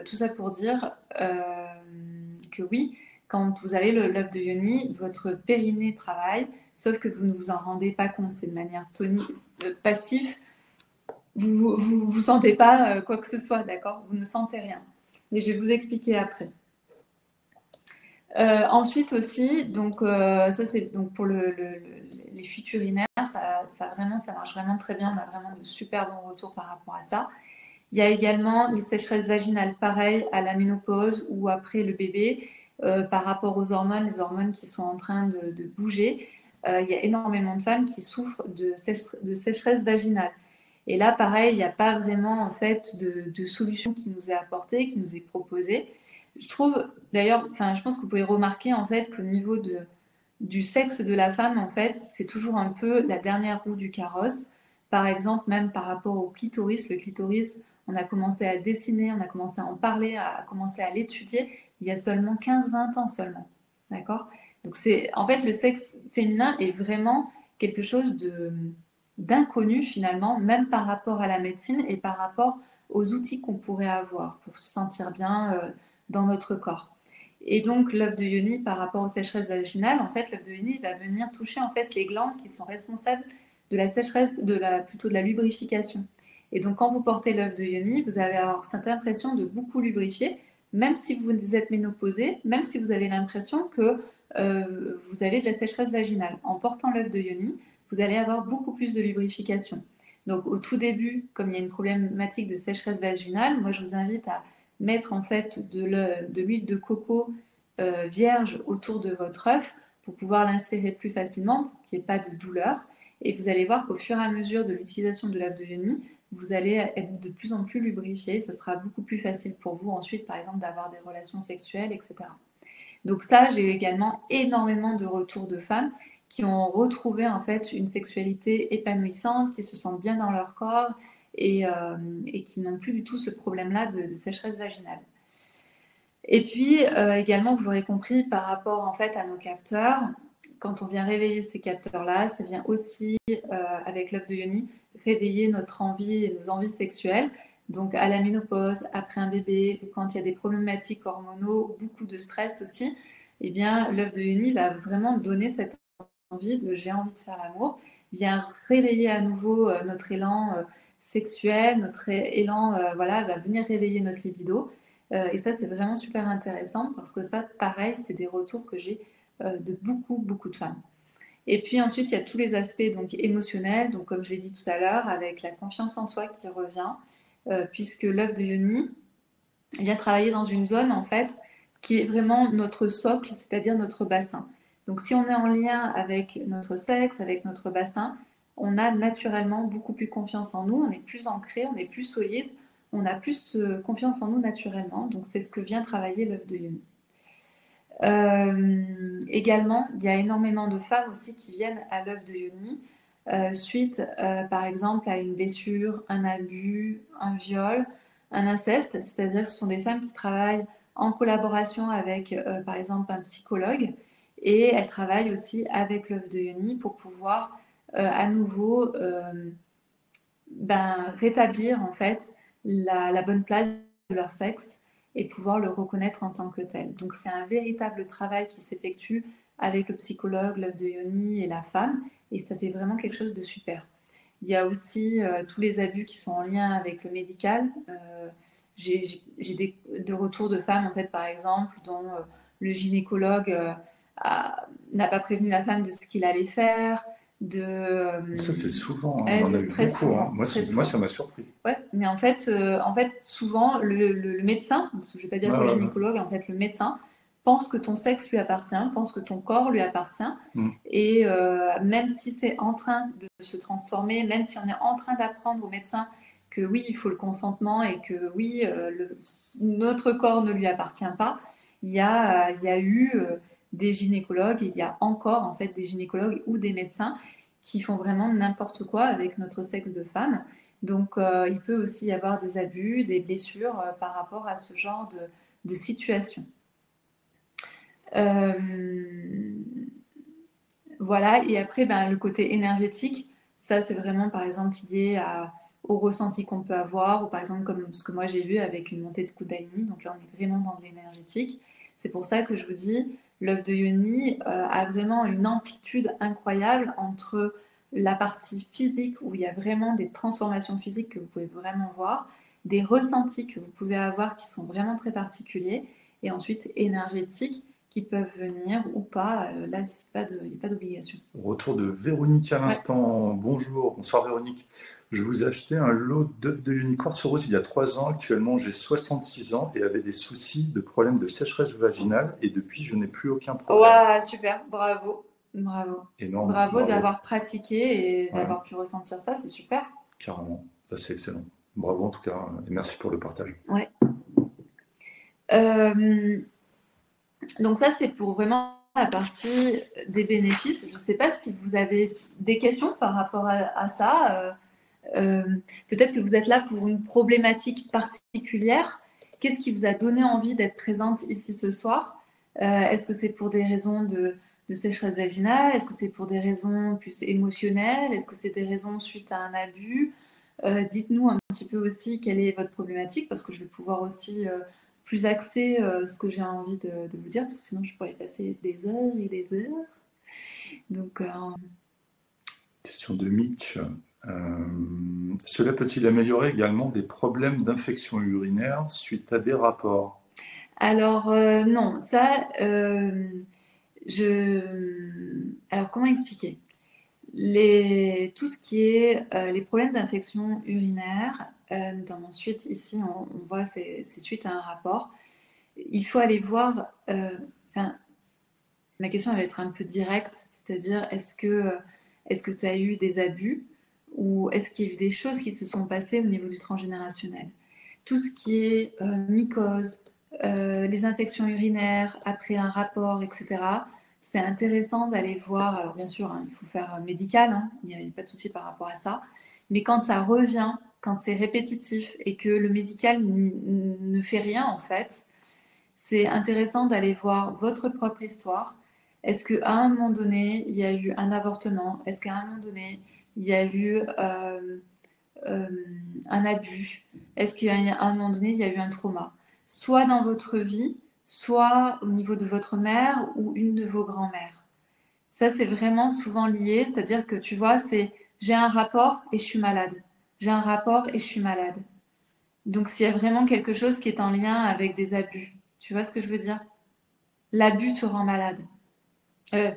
tout ça pour dire que oui, quand vous avez l'œuf de yoni, votre périnée travaille, sauf que vous ne vous en rendez pas compte. C'est de manière passive. Vous sentez pas quoi que ce soit, d'accord? Vous ne sentez rien. Mais je vais vous expliquer après. Ensuite aussi, donc ça c'est donc pour les fuites urinaires, ça marche vraiment très bien. On a vraiment de super bons retours par rapport à ça. Il y a également les sécheresses vaginales, pareil à la ménopause ou après le bébé, par rapport aux hormones, les hormones qui sont en train de bouger. Il y a énormément de femmes qui souffrent de sécheresse vaginale. Et là, pareil, il n'y a pas vraiment en fait de solution qui nous est apportée, qui nous est proposée. Je trouve, d'ailleurs, enfin, je pense que vous pouvez remarquer en fait qu'au niveau du sexe de la femme, en fait, c'est toujours un peu la dernière roue du carrosse. Par exemple, même par rapport au clitoris, le clitoris, on a commencé à dessiner, on a commencé à en parler, à commencer à l'étudier il y a seulement 15-20 ans seulement. D'accord? Donc c'est en fait le sexe féminin est vraiment quelque chose d'inconnu finalement, même par rapport à la médecine et par rapport aux outils qu'on pourrait avoir pour se sentir bien dans notre corps. Et donc l'œuf de yoni par rapport aux sécheresses vaginales, en fait l'œuf de yoni va venir toucher en fait les glandes qui sont responsables de la sécheresse, plutôt de la lubrification. Et donc quand vous portez l'œuf de yoni, vous allez avoir cette impression de beaucoup lubrifier, même si vous êtes ménopausé, même si vous avez l'impression que vous avez de la sécheresse vaginale. En portant l'œuf de yoni, vous allez avoir beaucoup plus de lubrification. Donc au tout début, comme il y a une problématique de sécheresse vaginale, moi je vous invite à mettre en fait de l'huile de coco vierge autour de votre œuf pour pouvoir l'insérer plus facilement, pour qu'il n'y ait pas de douleur. Et vous allez voir qu'au fur et à mesure de l'utilisation de l'œuf de yoni, vous allez être de plus en plus lubrifié. Ça sera beaucoup plus facile pour vous ensuite, par exemple, d'avoir des relations sexuelles, etc. Donc ça, j'ai eu également énormément de retours de femmes qui ont retrouvé en fait une sexualité épanouissante, qui se sentent bien dans leur corps et qui n'ont plus du tout ce problème-là de sécheresse vaginale. Et puis également, vous l'aurez compris, par rapport en fait à nos capteurs, quand on vient réveiller ces capteurs-là, ça vient aussi avec l'œuf de yoni réveiller notre envie et nos envies sexuelles. Donc à la ménopause, après un bébé, ou quand il y a des problématiques hormonaux, beaucoup de stress aussi, eh bien l'œuf de yoni va vraiment donner cette envie de j'ai envie de faire l'amour, vient réveiller à nouveau notre élan sexuel, notre élan voilà, va venir réveiller notre libido. Et ça, c'est vraiment super intéressant parce que ça, pareil, c'est des retours que j'ai de beaucoup, beaucoup de femmes. Et puis ensuite, il y a tous les aspects donc, émotionnels, donc comme j'ai dit tout à l'heure, avec la confiance en soi qui revient, puisque l'œuf de yoni vient travailler dans une zone, en fait, qui est vraiment notre socle, c'est-à-dire notre bassin. Donc si on est en lien avec notre sexe, avec notre bassin, on a naturellement beaucoup plus confiance en nous, on est plus ancré, on est plus solide, on a plus confiance en nous naturellement. Donc, c'est ce que vient travailler l'œuf de Yoni. Également, il y a énormément de femmes aussi qui viennent à l'œuf de Yoni suite, par exemple, à une blessure, un abus, un viol, un inceste. C'est-à-dire que ce sont des femmes qui travaillent en collaboration avec, par exemple, un psychologue. Et elles travaillent aussi avec l'œuf de Yoni pour pouvoir à nouveau rétablir en fait la bonne place de leur sexe et pouvoir le reconnaître en tant que tel. Donc c'est un véritable travail qui s'effectue avec le psychologue, l'œuf de Yoni et la femme, et ça fait vraiment quelque chose de super. Il y a aussi tous les abus qui sont en lien avec le médical. J'ai de retours de femmes, en fait, par exemple, dont le gynécologue n'a pas prévenu la femme de ce qu'il allait faire. Ça, c'est souvent, on Ouais, en a c'est eu très beaucoup. souvent, Moi, très moi, souvent. ça m'a surpris. Ouais, mais en fait, souvent, le médecin, parce que je ne vais pas dire Ouais, le ouais, ouais. gynécologue, en fait, le médecin pense que ton sexe lui appartient, pense que ton corps lui appartient, Mm. et même si c'est en train de se transformer, même si on est en train d'apprendre au médecin que oui, il faut le consentement et que oui, notre corps ne lui appartient pas, il y a eu des gynécologues, et il y a encore en fait des gynécologues ou des médecins qui font vraiment n'importe quoi avec notre sexe de femme. Donc, il peut aussi y avoir des abus, des blessures par rapport à ce genre de situation. Euh, voilà, et après, le côté énergétique, ça, c'est vraiment, par exemple, lié au ressenti qu'on peut avoir, ou par exemple, comme ce que moi j'ai vu avec une montée de Kundalini. Donc là, on est vraiment dans de l'énergétique. C'est pour ça que je vous dis, l'œuf de Yoni a vraiment une amplitude incroyable entre la partie physique, où il y a vraiment des transformations physiques que vous pouvez vraiment voir, des ressentis que vous pouvez avoir qui sont vraiment très particuliers, et ensuite énergétique qui peuvent venir ou pas. Là, il n'y a pas d'obligation. Retour de Véronique à Ouais. l'instant. Bonjour, bonsoir Véronique. Je vous ai acheté un lot d'œufs de unicorn sur rose il y a 3 ans. Actuellement, j'ai 66 ans et avais des soucis de problèmes de sécheresse vaginale. Et depuis, je n'ai plus aucun problème. Waouh, super, bravo, bravo. Énorme, Bravo bravo. d'avoir pratiqué et Ouais, d'avoir pu ressentir ça, c'est super. carrément. Ça, c'est excellent. Bravo en tout cas. Et merci pour le partage. Ouais. Euh, donc ça, c'est pour vraiment la partie des bénéfices. Je ne sais pas si vous avez des questions par rapport à ça. Peut-être que vous êtes là pour une problématique particulière. Qu'est-ce qui vous a donné envie d'être présente ici ce soir? Est-ce que c'est pour des raisons de sécheresse vaginale? Est-ce que c'est pour des raisons plus émotionnelles? Est-ce que c'est des raisons suite à un abus? Dites-nous un petit peu aussi quelle est votre problématique, parce que je vais pouvoir aussi plus axer ce que j'ai envie de vous dire, parce que sinon je pourrais passer des heures et des heures. Donc, Question de Mitch. Cela peut-il améliorer également des problèmes d'infection urinaire suite à des rapports? alors non, ça, alors comment expliquer? Tout ce qui est les problèmes d'infection urinaire, notamment suite, ici on voit c'est suite à un rapport. Il faut aller voir, enfin, ma question elle va être un peu directe, c'est-à-dire est-ce que tu as eu des abus ou est-ce qu'il y a eu des choses qui se sont passées au niveau du transgénérationnel? Tout ce qui est mycose, les infections urinaires après un rapport, etc. C'est intéressant d'aller voir. Alors bien sûr, hein, il faut faire médical, hein, il n'y a pas de souci par rapport à ça. Mais quand ça revient, quand c'est répétitif et que le médical ne fait rien en fait, c'est intéressant d'aller voir votre propre histoire. Est-ce qu'à un moment donné, il y a eu un avortement? Est-ce qu'à un moment donné, il y a eu euh, un abus? Est-ce qu'à un moment donné, il y a eu un trauma? Soit dans votre vie, soit au niveau de votre mère ou une de vos grands-mères. Ça, c'est vraiment souvent lié, c'est-à-dire que tu vois, c'est j'ai un rapport et je suis malade. J'ai un rapport et je suis malade. Donc, s'il y a vraiment quelque chose qui est en lien avec des abus, tu vois ce que je veux dire? L'abus te rend malade. Euh,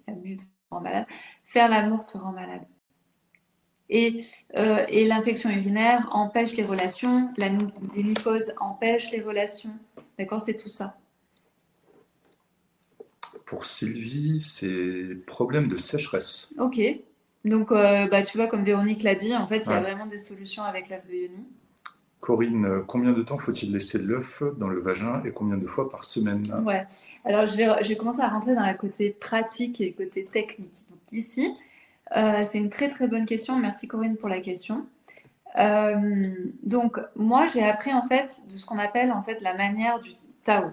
L'abus te rend malade. Faire l'amour te rend malade. Et l'infection urinaire empêche les relations, les mycoses empêchent les relations. D'accord, c'est tout ça. Pour Sylvie, c'est problème de sécheresse. Ok. Donc, tu vois, comme Véronique l'a dit, en fait, il y a Ouais. vraiment des solutions avec l'œuf de Yoni. Corinne, combien de temps faut-il laisser l'œuf dans le vagin et combien de fois par semaine? Ouais. Alors, je vais commencer à rentrer dans le côté pratique et le côté technique. Donc, ici, c'est une très très bonne question. Merci Corinne pour la question. Donc, moi, j'ai appris en fait de ce qu'on appelle en fait la manière du Tao.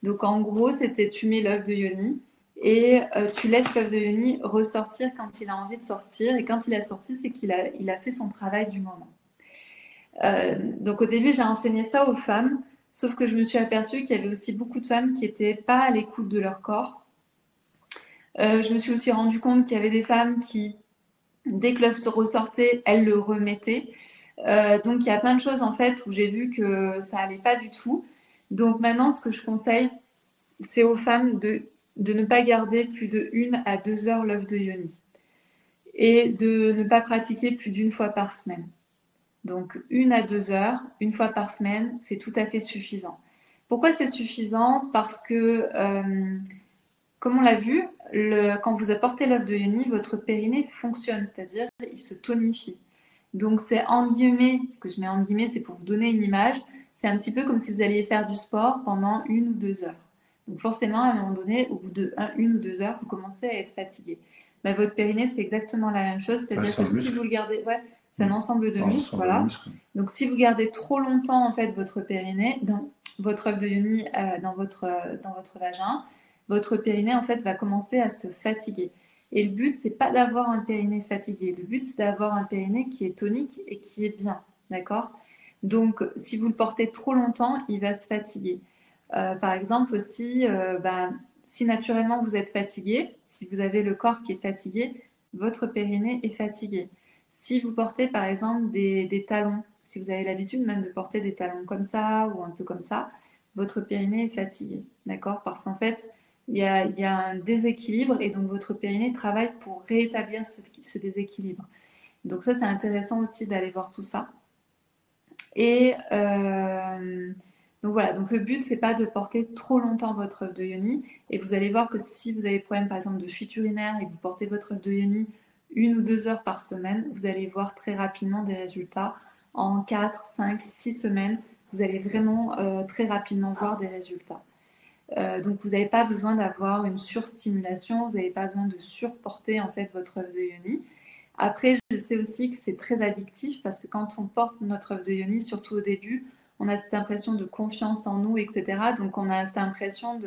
Donc, en gros, c'était tu mets l'œuf de yoni et tu laisses l'œuf de yoni ressortir quand il a envie de sortir. Et quand il a sorti, c'est il a fait son travail du moment. Donc, au début, j'ai enseigné ça aux femmes, sauf que je me suis aperçue qu'il y avait aussi beaucoup de femmes qui n'étaient pas à l'écoute de leur corps. Je me suis aussi rendu compte qu'il y avait des femmes qui, dès que l'œuf se ressortait, elles le remettaient. Donc il y a plein de choses en fait où j'ai vu que ça allait pas du tout. Donc maintenant, ce que je conseille, c'est aux femmes de ne pas garder plus de 1 à 2 heures l'œuf de yoni et de ne pas pratiquer plus d'une fois par semaine. Donc 1 à 2 heures, une fois par semaine, c'est tout à fait suffisant. Pourquoi c'est suffisant? Parce que, comme on l'a vu, quand vous apportez l'œuf de yoni, votre périnée fonctionne, c'est-à-dire il se tonifie. Donc c'est en guillemets, ce que je mets en guillemets, c'est pour vous donner une image, c'est un petit peu comme si vous alliez faire du sport pendant 1 ou 2 heures. Donc forcément, à un moment donné, au bout de 1 ou 2 heures, vous commencez à être fatigué. Mais votre périnée, c'est exactement la même chose, c'est-à-dire que si vous le gardez, ouais, c'est un ensemble de muscles, voilà. Donc si vous gardez trop longtemps en fait votre périnée, dans votre œuf de yoni dans votre vagin, votre périnée en fait va commencer à se fatiguer. Et le but, c'est pas d'avoir un périnée fatigué. Le but, c'est d'avoir un périnée qui est tonique et qui est bien. D'accord? Donc, si vous le portez trop longtemps, il va se fatiguer. Par exemple, aussi, si naturellement vous êtes fatigué, si vous avez le corps qui est fatigué, votre périnée est fatigué. Si vous portez, par exemple, des talons, si vous avez l'habitude même de porter des talons comme ça ou un peu comme ça, votre périnée est fatigué. D'accord? Parce qu'en fait, il y a un déséquilibre et donc votre périnée travaille pour rétablir ce déséquilibre. Donc ça, c'est intéressant aussi d'aller voir tout ça. Et donc voilà, donc le but, c'est pas de porter trop longtemps votre œuf de yoni. Et vous allez voir que si vous avez des problèmes, par exemple, de fuite urinaire et que vous portez votre œuf de yoni 1 ou 2 heures par semaine, vous allez voir très rapidement des résultats. En 4, 5, 6 semaines, vous allez vraiment très rapidement voir des résultats. Donc vous n'avez pas besoin d'avoir une surstimulation, vous n'avez pas besoin de surporter en fait votre œuf de yoni. Après, je sais aussi que c'est très addictif parce que quand on porte notre œuf de yoni, surtout au début, on a cette impression de confiance en nous, etc. Donc on a cette impression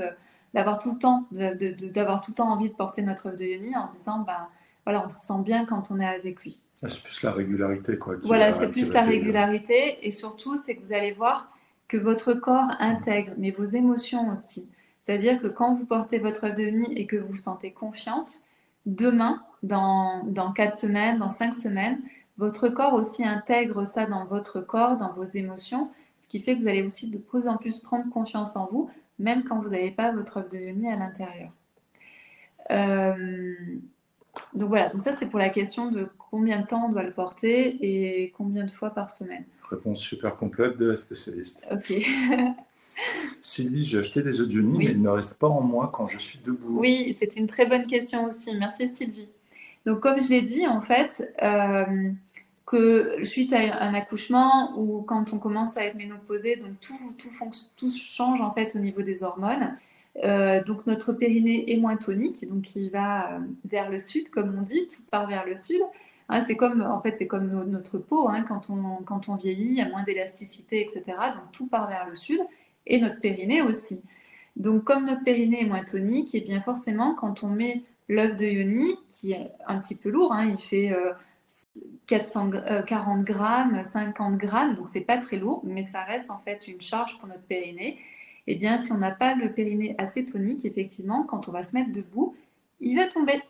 d'avoir tout le temps, d'avoir tout le temps envie de porter notre œuf de yoni en se disant, bah voilà, on se sent bien quand on est avec lui. C'est plus la régularité, quoi. Voilà, c'est plus la régularité et surtout, c'est que vous allez voir que votre corps intègre, mais vos émotions aussi. C'est-à-dire que quand vous portez votre œuf de yoni et que vous vous sentez confiante, demain, dans 4 semaines, dans 5 semaines, votre corps aussi intègre ça dans votre corps, dans vos émotions, ce qui fait que vous allez aussi de plus en plus prendre confiance en vous, même quand vous n'avez pas votre œuf de yoni à l'intérieur. Donc voilà, donc ça c'est pour la question de combien de temps on doit le porter et combien de fois par semaine. Réponse super complète de la spécialiste. Ok. Sylvie, j'ai acheté des œufs de yoni, mais il ne reste pas en moi quand je suis debout. Oui, c'est une très bonne question aussi. Merci Sylvie. Donc comme je l'ai dit, en fait, que suite à un accouchement ou quand on commence à être ménopausé, donc tout change en fait au niveau des hormones. Donc notre périnée est moins tonique, donc il va vers le sud, comme on dit, tout part vers le sud. Hein, c'est comme notre peau, hein, quand on vieillit, il y a moins d'élasticité, etc. Donc tout part vers le sud et notre périnée aussi. Donc comme notre périnée est moins tonique, et bien forcément quand on met l'œuf de yoni, qui est un petit peu lourd, hein, il fait 40 grammes, 50 grammes, donc c'est pas très lourd, mais ça reste en fait une charge pour notre périnée. Eh bien, si on n'a pas le périnée assez tonique, effectivement, quand on va se mettre debout, il va tomber.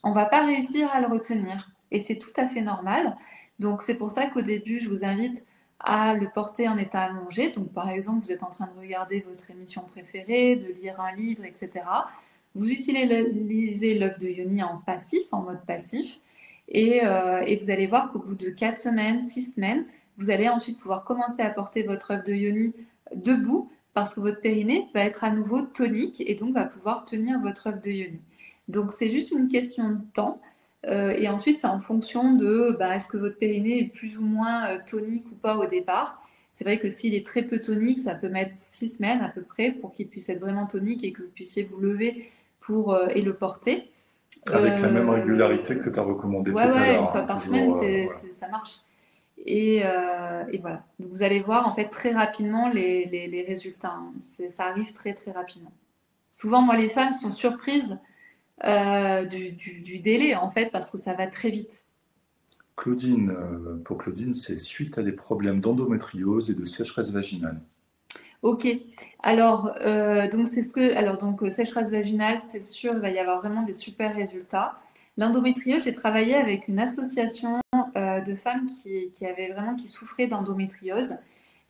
On va pas réussir à le retenir. Et c'est tout à fait normal. Donc, c'est pour ça qu'au début, je vous invite à le porter en état allongé. Donc, par exemple, vous êtes en train de regarder votre émission préférée, de lire un livre, etc. Vous utilisez l'œuf de yoni en passif, en mode passif. Et vous allez voir qu'au bout de 4 semaines, 6 semaines, vous allez ensuite pouvoir commencer à porter votre œuf de yoni debout parce que votre périnée va être à nouveau tonique et donc va pouvoir tenir votre œuf de yoni. Donc c'est juste une question de temps et ensuite c'est en fonction de est-ce que votre périnée est plus ou moins tonique ou pas au départ. C'est vrai que s'il est très peu tonique, ça peut mettre 6 semaines à peu près pour qu'il puisse être vraiment tonique et que vous puissiez vous lever et le porter. Avec la même régularité que tu as recommandé tout à Ouais, une l'heure, fois hein, par semaine, toujours. Voilà. ça marche. Et voilà. Donc vous allez voir en fait très rapidement les résultats, hein. Ça arrive très très rapidement. Souvent, moi, les femmes sont surprises du délai en fait parce que ça va très vite. Claudine, pour Claudine, c'est suite à des problèmes d'endométriose et de sécheresse vaginale. Ok. Donc sécheresse vaginale, c'est sûr, il va y avoir vraiment des super résultats. L'endométriose, j'ai travaillé avec une association de femmes qui souffraient d'endométriose.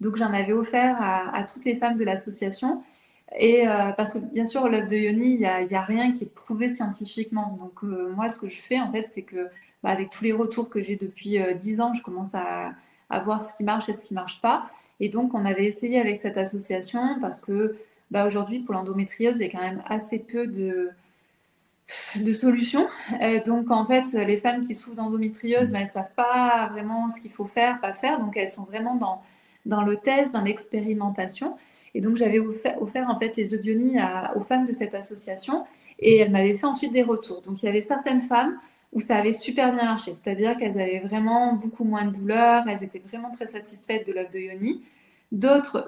Donc j'en avais offert à toutes les femmes de l'association. Parce que bien sûr, l'œuf de Yoni, il y a rien qui est prouvé scientifiquement. Donc moi, ce que je fais en fait, c'est que avec tous les retours que j'ai depuis 10 ans, je commence à voir ce qui marche et ce qui marche pas. Et donc on avait essayé avec cette association parce que aujourd'hui, pour l'endométriose, il y a quand même assez peu de solutions. Donc en fait, les femmes qui souffrent d'endométriose, elles ne savent pas vraiment ce qu'il faut faire, pas faire. Donc elles sont vraiment dans le test, dans l'expérimentation. Et donc j'avais offert en fait les œufs d'Ioni aux femmes de cette association et elles m'avaient fait ensuite des retours. Donc il y avait certaines femmes où ça avait super bien marché, c'est-à-dire qu'elles avaient vraiment beaucoup moins de douleur, elles étaient vraiment très satisfaites de l'œuf de Yoni. D'autres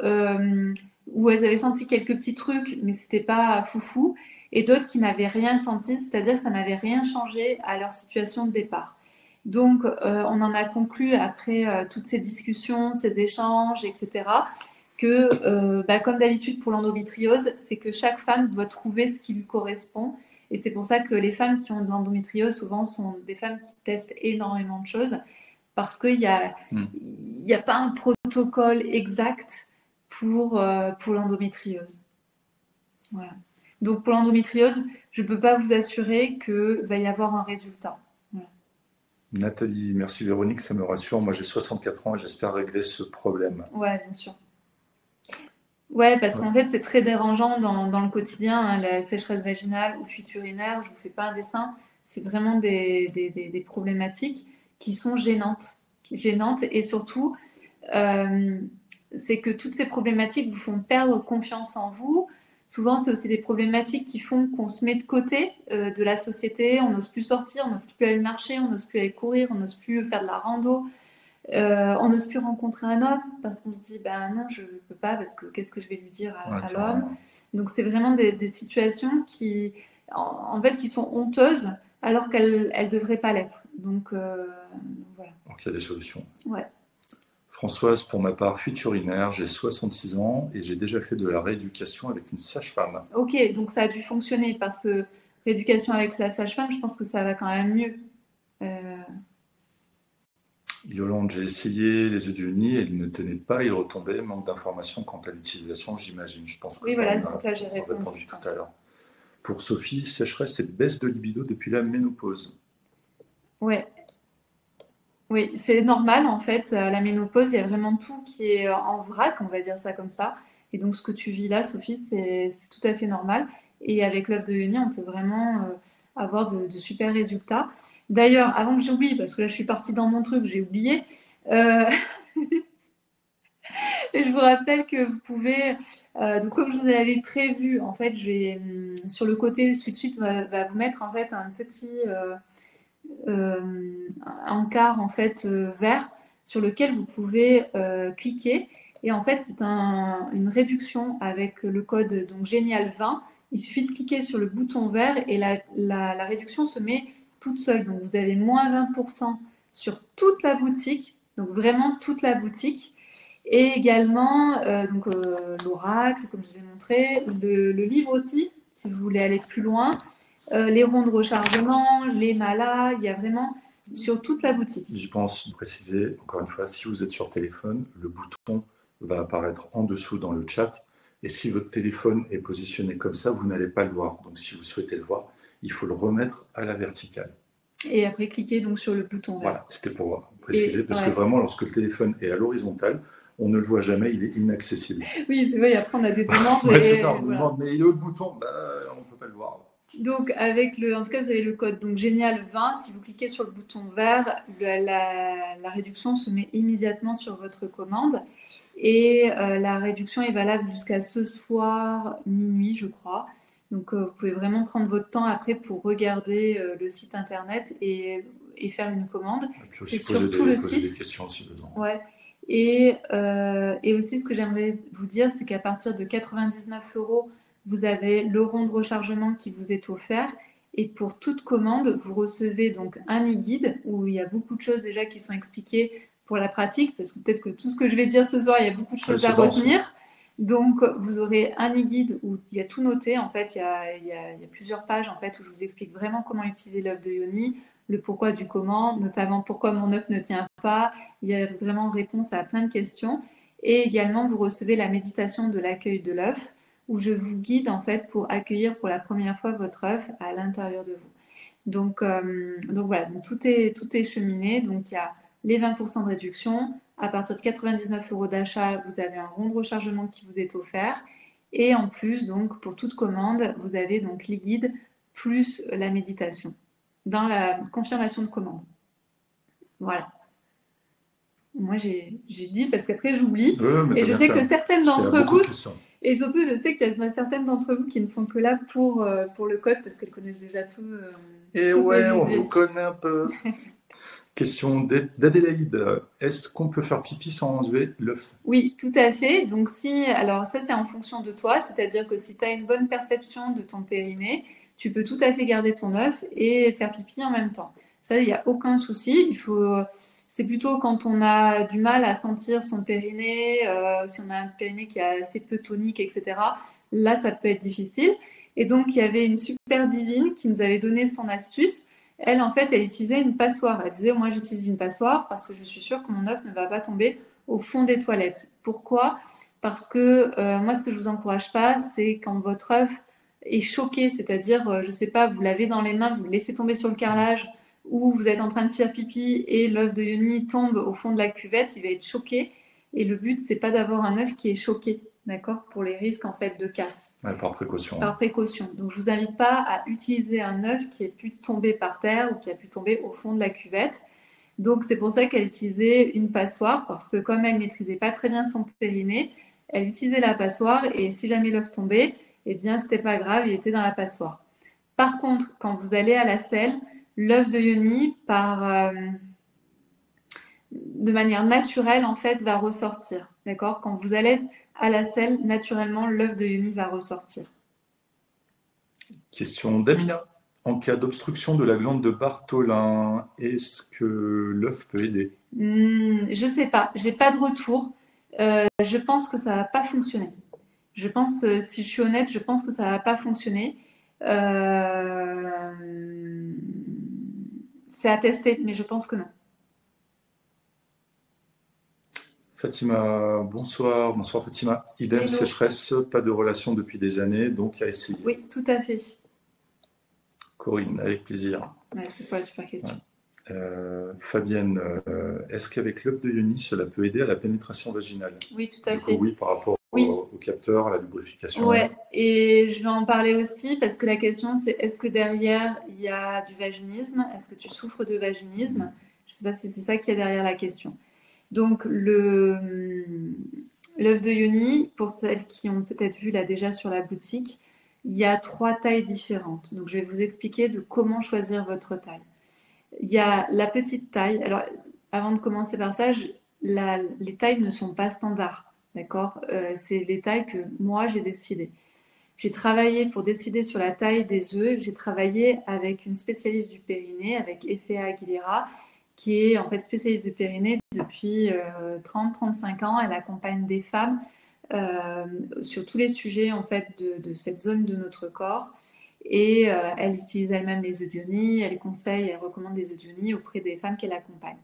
où elles avaient senti quelques petits trucs, mais c'était pas foufou, et d'autres qui n'avaient rien senti, c'est-à-dire que ça n'avait rien changé à leur situation de départ. Donc, on en a conclu après toutes ces discussions, ces échanges, etc., que, comme d'habitude pour l'endométriose, c'est que chaque femme doit trouver ce qui lui correspond. Et c'est pour ça que les femmes qui ont de l'endométriose, souvent, sont des femmes qui testent énormément de choses, parce qu'il n'y a pas un protocole exact pour l'endométriose. Voilà. Donc pour l'endométriose, je ne peux pas vous assurer qu'il va y avoir un résultat. Voilà. Nathalie, merci Véronique, ça me rassure. Moi j'ai 64 ans et j'espère régler ce problème. Ouais, bien sûr. Ouais, parce qu'en fait, c'est très dérangeant dans le quotidien, hein, la sécheresse vaginale ou fuite urinaire. Je ne vous fais pas un dessin. C'est vraiment des problématiques qui sont gênantes. Et surtout, c'est que toutes ces problématiques vous font perdre confiance en vous. Souvent, c'est aussi des problématiques qui font qu'on se met de côté de la société. On n'ose plus sortir, on n'ose plus aller marcher, on n'ose plus aller courir, on n'ose plus faire de la rando. On n'ose plus rencontrer un homme parce qu'on se dit non, je ne peux pas parce que qu'est-ce que je vais lui dire à l'homme. Donc c'est vraiment des situations qui en fait qui sont honteuses alors qu'elles ne devraient pas l'être. Donc voilà. Donc il y a des solutions. Ouais. Françoise, pour ma part, fuite urinaire, j'ai 66 ans et j'ai déjà fait de la rééducation avec une sage-femme. Ok, donc ça a dû fonctionner parce que rééducation avec la sage-femme, je pense que ça va quand même mieux. Yolande, j'ai essayé les œufs d'Ioni et ils ne tenaient pas, ils retombaient. Manque d'informations quant à l'utilisation, j'imagine. Je pense que oui, voilà, donc là j'ai répondu tout à l'heure. Pour Sophie, sécheresse et baisse de libido depuis la ménopause. Ouais. Oui, c'est normal en fait. À la ménopause, il y a vraiment tout qui est en vrac, on va dire ça comme ça. Et donc ce que tu vis là, Sophie, c'est tout à fait normal. Et avec l'œuf de Yoni, on peut vraiment avoir de super résultats. D'ailleurs, avant que j'oublie, parce que là je suis partie dans mon truc, j'ai oublié. Et je vous rappelle que vous pouvez, donc comme je vous l'avais prévu, en fait, je vais sur le côté, suite va vous mettre en fait un petit encart en fait vert sur lequel vous pouvez cliquer. Et en fait, c'est une réduction avec le code donc Génial 20. Il suffit de cliquer sur le bouton vert et la réduction se met toute seule. Donc vous avez moins 20% sur toute la boutique, donc vraiment toute la boutique. Et également l'oracle, comme je vous ai montré, le livre aussi, si vous voulez aller plus loin, les ronds de rechargement, les malas, il y a vraiment sur toute la boutique. Je pense préciser, encore une fois, si vous êtes sur téléphone, le bouton va apparaître en dessous dans le chat. Et si votre téléphone est positionné comme ça, vous n'allez pas le voir. Donc si vous souhaitez le voir, il faut le remettre à la verticale. Et après, cliquez donc sur le bouton vert. Voilà, c'était pour préciser, parce que vraiment, lorsque le téléphone est à l'horizontale, on ne le voit jamais, il est inaccessible. Oui, c'est vrai, après on a des demandes. Ouais, c'est ça, on nous demande, mais il est où le bouton? On ne peut pas le voir. Donc, en tout cas, vous avez le code donc Génial 20. Si vous cliquez sur le bouton vert, la réduction se met immédiatement sur votre commande. Et la réduction est valable jusqu'à ce soir minuit, je crois. Donc, vous pouvez vraiment prendre votre temps après pour regarder le site internet et faire une commande. Et puis C'est aussi sur tout le poser des site. questions aussi dedans. Ouais. Et aussi, ce que j'aimerais vous dire, c'est qu'à partir de 99 euros, vous avez le rond de rechargement qui vous est offert. Et pour toute commande, vous recevez donc un e-guide où il y a beaucoup de choses déjà qui sont expliquées pour la pratique, parce que peut-être que tout ce que je vais dire ce soir, il y a beaucoup de choses à C'est dense. retenir. Donc, vous aurez un e-guide où il y a tout noté. En fait, il y a plusieurs pages en fait, où je vous explique vraiment comment utiliser l'œuf de Yoni, le pourquoi du comment, notamment pourquoi mon œuf ne tient pas. Il y a vraiment réponse à plein de questions. Et également, vous recevez la méditation de l'accueil de l'œuf, où je vous guide en fait pour accueillir pour la première fois votre œuf à l'intérieur de vous. Donc voilà, donc tout est cheminé. Donc il y a les 20% de réduction. À partir de 99 euros d'achat, vous avez un rond de rechargement qui vous est offert. Et en plus, donc pour toute commande, vous avez donc les guides plus la méditation dans la confirmation de commande. Voilà. Moi, j'ai dit parce qu'après j'oublie. Mais Et je sais que certaines d'entre vous, et surtout je sais qu'il y a certaines d'entre vous qui ne sont que là pour le code parce qu'elles connaissent déjà tout. Et ouais, on vous connaît un peu. Question d'Adélaïde. Est-ce qu'on peut faire pipi sans enlever l'œuf? Oui, tout à fait. Donc alors ça c'est en fonction de toi, c'est-à-dire que si tu as une bonne perception de ton périnée, tu peux tout à fait garder ton œuf et faire pipi en même temps. Ça, il n'y a aucun souci. C'est plutôt quand on a du mal à sentir son périnée, si on a un périnée qui est assez peu tonique, etc. Là, ça peut être difficile. Et donc, il y avait une super divine qui nous avait donné son astuce. Elle, en fait, elle utilisait une passoire. Elle disait, moi, j'utilise une passoire parce que je suis sûre que mon œuf ne va pas tomber au fond des toilettes. Pourquoi? Parce que moi, ce que je vous encourage pas, c'est quand votre œuf est choqué, c'est-à-dire, je sais pas, vous l'avez dans les mains, vous le laissez tomber sur le carrelage, ou vous êtes en train de faire pipi et l'œuf de Yoni tombe au fond de la cuvette, il va être choqué. Et le but, c'est pas d'avoir un œuf qui est choqué, d'accord? Pour les risques en fait de casse. Ouais, par précaution. Par précaution. Donc, je vous invite pas à utiliser un œuf qui a pu tomber par terre ou qui a pu tomber au fond de la cuvette. Donc, c'est pour ça qu'elle utilisait une passoire, parce que comme elle maîtrisait pas très bien son périnée, elle utilisait la passoire et si jamais l'œuf tombait, eh bien, c'était pas grave, il était dans la passoire. Par contre, quand vous allez à la selle, l'œuf de Yoni, de manière naturelle, en fait, va ressortir. D'accord? Quand vous allez à la selle, naturellement, l'œuf de Yoni va ressortir. Question d'Amina. En cas d'obstruction de la glande de Bartholin, est-ce que l'œuf peut aider? Je sais pas, j'ai pas de retour. Je pense que ça va pas fonctionner. Je pense, si je suis honnête, je pense que ça va pas fonctionner. C'est à tester, mais je pense que non. Fatima, bonsoir. Bonsoir Fatima. Idem, Hello. sécheresse, pas de relation depuis des années, donc à essayer. Oui, tout à fait. Corinne, avec plaisir. Ouais, c'est pas une super question. Ouais. Fabienne, est-ce qu'avec l'œuf de Yoni, cela peut aider à la pénétration vaginale? Oui, tout à fait. Oui, par rapport au capteur, à la lubrification. Ouais, et je vais en parler aussi parce que la question c'est est-ce que derrière il y a du vaginisme? Est-ce que tu souffres de vaginisme? Je ne sais pas si c'est ça qu'il y a derrière la question. Donc l'œuf de Yoni, pour celles qui ont peut-être vu là déjà sur la boutique, il y a 3 tailles différentes. Donc je vais vous expliquer de comment choisir votre taille. Il y a la petite taille. Alors avant de commencer par ça, les tailles ne sont pas standards. D'accord? C'est les tailles que moi j'ai décidées. J'ai travaillé pour décider sur la taille des œufs. J'ai travaillé avec une spécialiste du périnée, avec Efea Aguilera, qui est en fait spécialiste du périnée depuis 30-35 ans. Elle accompagne des femmes sur tous les sujets en fait de cette zone de notre corps. Et elle utilise elle-même les œufs d'Yoni, elle conseille, elle recommande des œufs d'Yoni auprès des femmes qu'elle accompagne.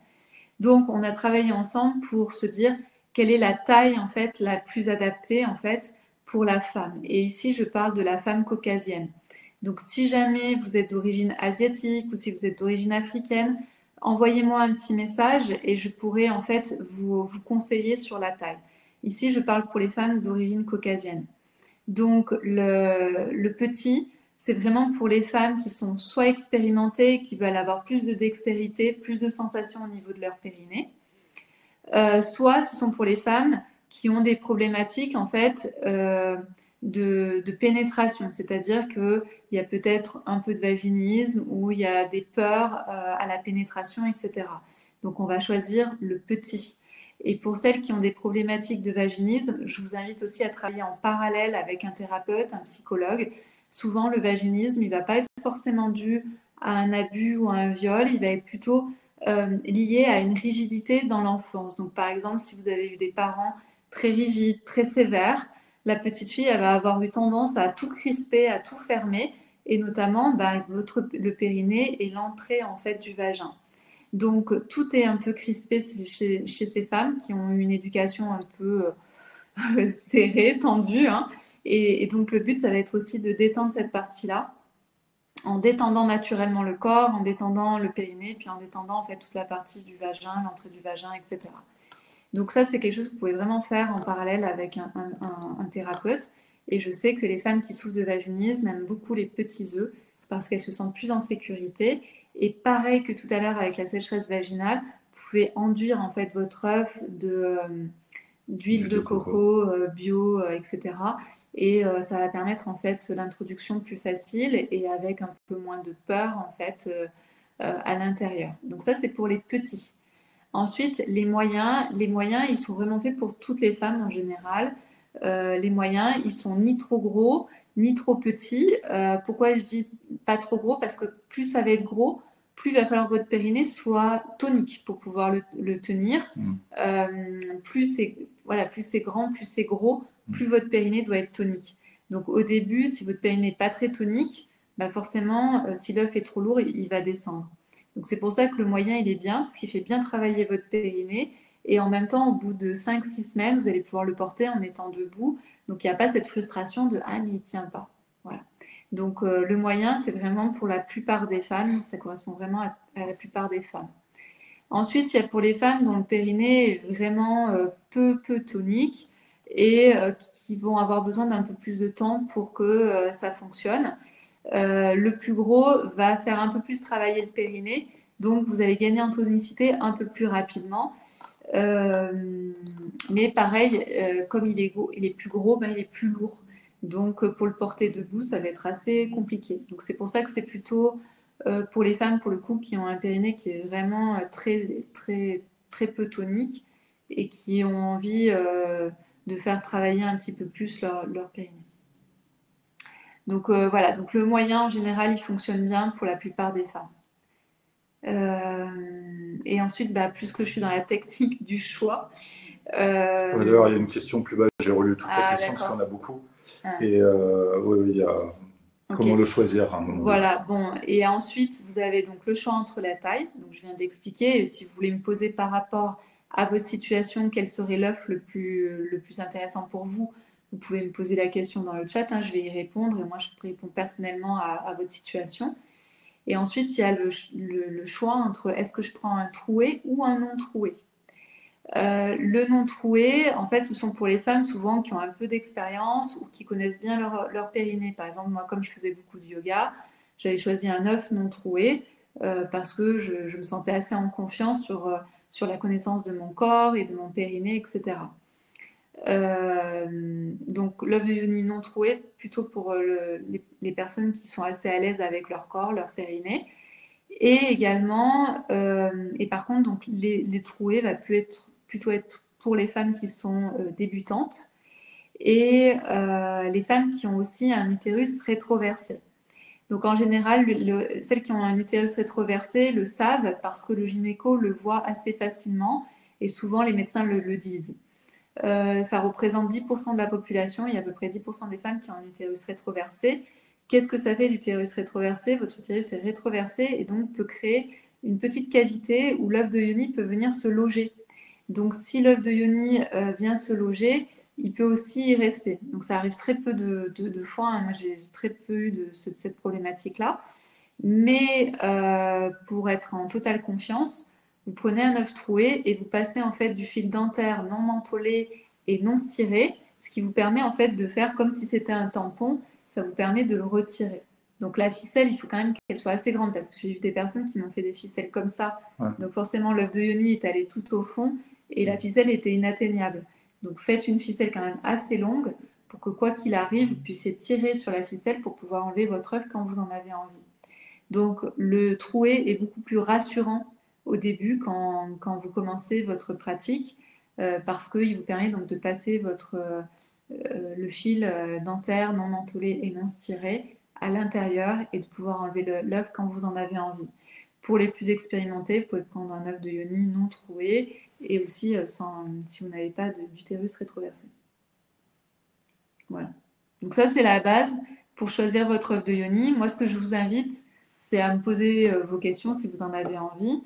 Donc, on a travaillé ensemble pour se dire quelle est la taille en fait la plus adaptée en fait pour la femme. Et ici, je parle de la femme caucasienne. Donc, si jamais vous êtes d'origine asiatique ou si vous êtes d'origine africaine, envoyez-moi un petit message et je pourrai en fait vous conseiller sur la taille. Ici, je parle pour les femmes d'origine caucasienne. Donc, le petit, c'est vraiment pour les femmes qui sont soit expérimentées, qui veulent avoir plus de dextérité, plus de sensations au niveau de leur périnée, soit ce sont pour les femmes qui ont des problématiques en fait de pénétration, c'est-à-dire qu'il y a peut-être un peu de vaginisme ou il y a des peurs à la pénétration, etc. Donc on va choisir le petit. Et pour celles qui ont des problématiques de vaginisme, je vous invite aussi à travailler en parallèle avec un thérapeute, un psychologue. Souvent, le vaginisme, il ne va pas être forcément dû à un abus ou à un viol, il va être plutôt lié à une rigidité dans l'enfance. Donc, par exemple, si vous avez eu des parents très rigides, très sévères, la petite fille, elle va avoir eu tendance à tout crisper, à tout fermer, et notamment le périnée et l'entrée en fait du vagin. Donc, tout est un peu crispé chez ces femmes qui ont eu une éducation un peu serrée, tendue, hein. Et donc, le but, ça va être aussi de détendre cette partie-là en détendant naturellement le corps, en détendant le périnée, puis en détendant en fait toute la partie du vagin, l'entrée du vagin, etc. Donc ça, c'est quelque chose que vous pouvez vraiment faire en parallèle avec un thérapeute. Et je sais que les femmes qui souffrent de vaginisme aiment beaucoup les petits œufs parce qu'elles se sentent plus en sécurité. Et pareil que tout à l'heure avec la sécheresse vaginale, vous pouvez enduire en fait votre œuf d'huile de coco bio, etc. Et ça va permettre en fait l'introduction plus facile et avec un peu moins de peur en fait à l'intérieur. Donc ça, c'est pour les petits. Ensuite, les moyens, ils sont vraiment faits pour toutes les femmes en général. Les moyens, ils sont ni trop gros, ni trop petits. Pourquoi je dis pas trop gros? Parce que plus ça va être gros, plus il va falloir que votre périnée soit tonique pour pouvoir le tenir. Plus c'est grand, plus c'est gros, plus votre périnée doit être tonique. Donc au début, si votre périnée n'est pas très tonique, bah forcément, si l'œuf est trop lourd, il va descendre. Donc c'est pour ça que le moyen, il est bien, parce qu'il fait bien travailler votre périnée. Et en même temps, au bout de 5-6 semaines, vous allez pouvoir le porter en étant debout. Donc il n'y a pas cette frustration de «Ah, mais il ne tient pas». Voilà. Donc le moyen, c'est vraiment pour la plupart des femmes, ça correspond vraiment à la plupart des femmes. Ensuite, il y a pour les femmes dont le périnée est vraiment peu tonique et qui vont avoir besoin d'un peu plus de temps pour que ça fonctionne. Le plus gros va faire un peu plus travailler le périnée, donc vous allez gagner en tonicité un peu plus rapidement. Mais pareil, comme il est plus gros, ben, il est plus lourd. Donc pour le porter debout, ça va être assez compliqué. Donc c'est pour ça que c'est plutôt pour les femmes, pour le coup, qui ont un périnée qui est vraiment très peu tonique et qui ont envie de faire travailler un petit peu plus leur périnée. Donc voilà, donc le moyen en général, il fonctionne bien pour la plupart des femmes. Et ensuite, puisque je suis dans la technique du choix. D'ailleurs, il y a une question plus bas, j'ai relu toutes les questions parce qu'il y en a beaucoup. Et oui, il y a comment le choisir à un moment Voilà, bon, et ensuite, vous avez donc le choix entre la taille, donc je viens d'expliquer, et si vous voulez me poser par rapport à votre situation, quel serait l'œuf le plus intéressant pour vous, vous pouvez me poser la question dans le chat, hein, je vais y répondre, et moi je réponds personnellement à votre situation. Et ensuite, il y a le choix entre est-ce que je prends un troué ou un non troué. Le non troué, en fait, ce sont pour les femmes souvent qui ont un peu d'expérience ou qui connaissent bien leur périnée. Par exemple, moi, comme je faisais beaucoup de yoga, j'avais choisi un œuf non troué parce que je me sentais assez en confiance sur la connaissance de mon corps et de mon périnée, etc. Donc l'œuf de yoni non troué, plutôt pour les personnes qui sont assez à l'aise avec leur corps, leur périnée. Et également, et par contre, donc les troués va plutôt être pour les femmes qui sont débutantes et les femmes qui ont aussi un utérus rétroversé. Donc en général, celles qui ont un utérus rétroversé le savent parce que le gynéco le voit assez facilement et souvent les médecins le disent. Ça représente 10% de la population, il y a à peu près 10% des femmes qui ont un utérus rétroversé. Qu'est-ce que ça fait l'utérus rétroversé? Votre utérus est rétroversé et donc peut créer une petite cavité où l'œuf de yoni peut venir se loger. Donc si l'œuf de yoni vient se loger, il peut aussi y rester. Donc ça arrive très peu de fois, hein. Moi j'ai très peu eu de cette problématique-là. Mais pour être en totale confiance, vous prenez un œuf troué et vous passez en fait du fil dentaire non mentholé et non ciré, ce qui vous permet en fait de faire comme si c'était un tampon, ça vous permet de le retirer. Donc la ficelle, il faut quand même qu'elle soit assez grande parce que j'ai vu des personnes qui m'ont fait des ficelles comme ça. Ouais. Donc forcément l'œuf de yoni est allé tout au fond et la ficelle était inatteignable. Donc faites une ficelle quand même assez longue pour que quoi qu'il arrive, vous puissiez tirer sur la ficelle pour pouvoir enlever votre œuf quand vous en avez envie. Donc le troué est beaucoup plus rassurant au début quand vous commencez votre pratique parce qu'il vous permet donc de passer le fil dentaire non mentholé et non ciré à l'intérieur et de pouvoir enlever l'œuf quand vous en avez envie. Pour les plus expérimentés, vous pouvez prendre un œuf de yoni non troué et aussi si vous n'avez pas d'utérus rétroversé. Voilà. Donc ça, c'est la base pour choisir votre œuf de yoni. Moi, ce que je vous invite, c'est à me poser vos questions si vous en avez envie.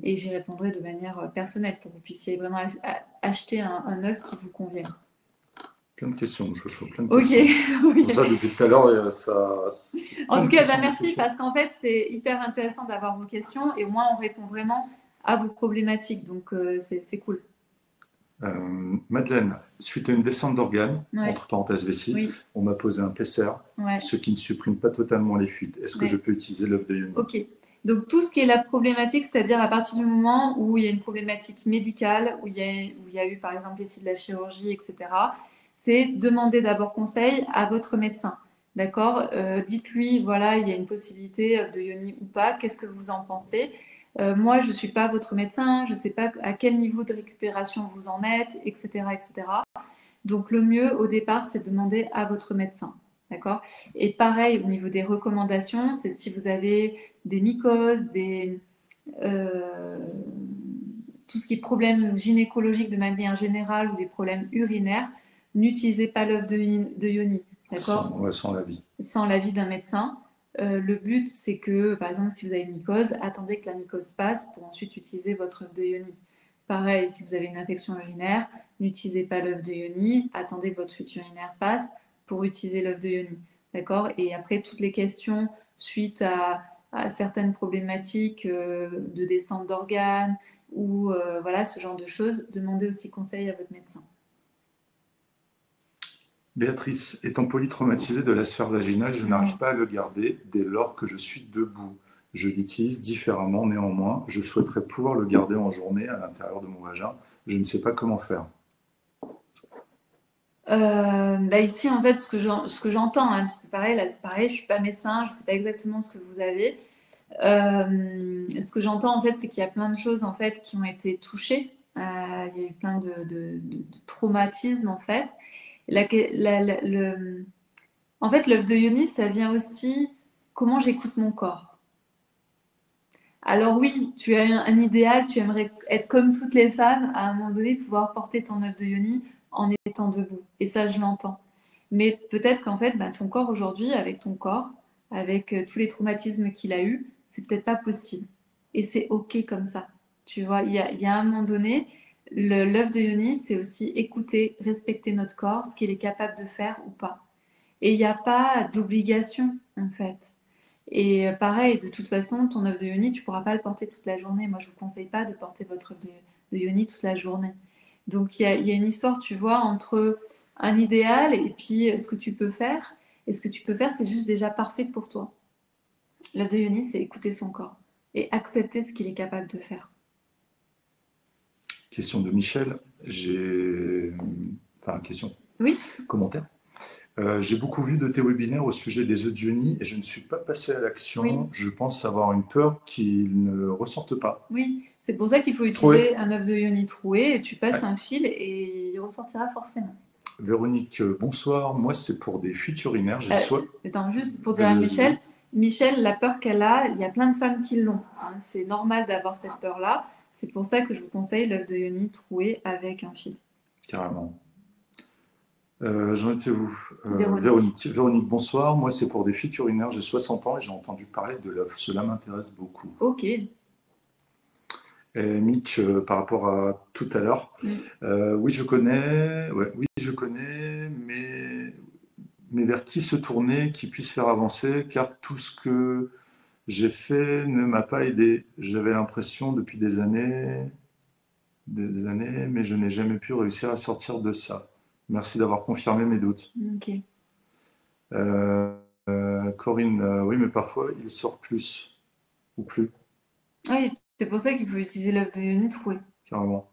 Et j'y répondrai de manière personnelle pour que vous puissiez vraiment acheter un œuf qui vous convienne. Plein de questions, je plein de Ok. questions. Pour ça, depuis tout à l'heure, ça. En tout cas, merci parce qu'en fait, c'est hyper intéressant d'avoir vos questions et au moins, on répond vraiment à vos problématiques. Donc, c'est cool. Madeleine, suite à une descente d'organes, Ouais. entre parenthèses vessie, Oui. on m'a posé un PCR, Ouais. ce qui ne supprime pas totalement les fuites. Est-ce que Ouais. je peux utiliser l'œuf de yoni? Ok. Donc tout ce qui est la problématique, c'est-à-dire à partir du moment où il y a une problématique médicale, où il y a eu par exemple ici de la chirurgie, etc., c'est demander d'abord conseil à votre médecin. D'accord? Dites-lui, voilà, il y a une possibilité de yoni ou pas, qu'est-ce que vous en pensez? Moi, je ne suis pas votre médecin, je ne sais pas à quel niveau de récupération vous en êtes, etc., etc. Donc le mieux au départ, c'est de demander à votre médecin. D'accord? Et pareil, au niveau des recommandations, c'est si vous avez des mycoses, tout ce qui est problème gynécologique de manière générale ou des problèmes urinaires, n'utilisez pas l'œuf de yoni. D'accord? Sans l'avis. Sans l'avis d'un médecin. Le but, c'est que, par exemple, si vous avez une mycose, attendez que la mycose passe pour ensuite utiliser votre œuf de yoni. Pareil, si vous avez une infection urinaire, n'utilisez pas l'œuf de yoni, attendez que votre fuite urinaire passe pour utiliser l'œuf de yoni. D'accord? Et après, toutes les questions suite à certaines problématiques de descente d'organes ou voilà, ce genre de choses, demandez aussi conseil à votre médecin. Béatrice, étant polytraumatisée de la sphère vaginale, je n'arrive pas à le garder dès lors que je suis debout. Je l'utilise différemment, néanmoins, je souhaiterais pouvoir le garder en journée à l'intérieur de mon vagin. Je ne sais pas comment faire. Ici, en fait, ce que j'entends, hein, parce que pareil, là, c'est pareil, je suis pas médecin, je sais pas exactement ce que vous avez. Ce que j'entends, en fait, c'est qu'il y a plein de choses, en fait, qui ont été touchées. Il y a eu plein de traumatismes, en fait. En fait, l'œuf de yoni, ça vient aussi comment j'écoute mon corps. Alors oui, tu as un idéal, tu aimerais être comme toutes les femmes, à un moment donné, pouvoir porter ton œuf de yoni en étant debout. Et ça, je l'entends. Mais peut-être qu'en fait, ton corps aujourd'hui, avec ton corps, avec tous les traumatismes qu'il a eus, c'est peut-être pas possible. Et c'est OK comme ça. Tu vois, il y a un moment donné, l'œuf de yoni, c'est aussi écouter, respecter notre corps, ce qu'il est capable de faire ou pas. Et il n'y a pas d'obligation, en fait. Et pareil, de toute façon, ton œuf de yoni, tu ne pourras pas le porter toute la journée. Moi, je ne vous conseille pas de porter votre œuf de yoni toute la journée. Donc, il y a une histoire, tu vois, entre un idéal et puis ce que tu peux faire. Et ce que tu peux faire, c'est juste déjà parfait pour toi. L'œuf de yoni, c'est écouter son corps et accepter ce qu'il est capable de faire. Question de Michel. Question. Oui. Commentaire. J'ai beaucoup vu de tes webinaires au sujet des œufs de yoni et je ne suis pas passé à l'action. Oui. Je pense avoir une peur qu'ils ne ressortent pas. Oui, c'est pour ça qu'il faut utiliser un œuf de yoni troué et tu passes un fil et il ressortira forcément. Véronique, bonsoir. Moi, c'est pour des fuites urinaires. Attends, juste pour dire à Michel, la peur qu'elle a, il y a plein de femmes qui l'ont. Hein. C'est normal d'avoir cette peur-là. C'est pour ça que je vous conseille l'œuf de yoni troué avec un fil. Carrément. J'en étais où? Véronique, bonsoir. Moi, c'est pour des fuites urinaires. J'ai 60 ans et j'ai entendu parler de l'œuf. Cela m'intéresse beaucoup. Ok. Et Mitch, par rapport à tout à l'heure, oui, je connais, mais vers qui se tourner, qui puisse faire avancer, car tout ce que j'ai fait ne m'a pas aidé. J'avais l'impression depuis des années, mais je n'ai jamais pu réussir à sortir de ça. Merci d'avoir confirmé mes doutes. Ok. Corinne, oui, mais parfois il sort plus ou plus. Oui, c'est pour ça qu'il faut utiliser l'œuf de yoni troué. Carrément.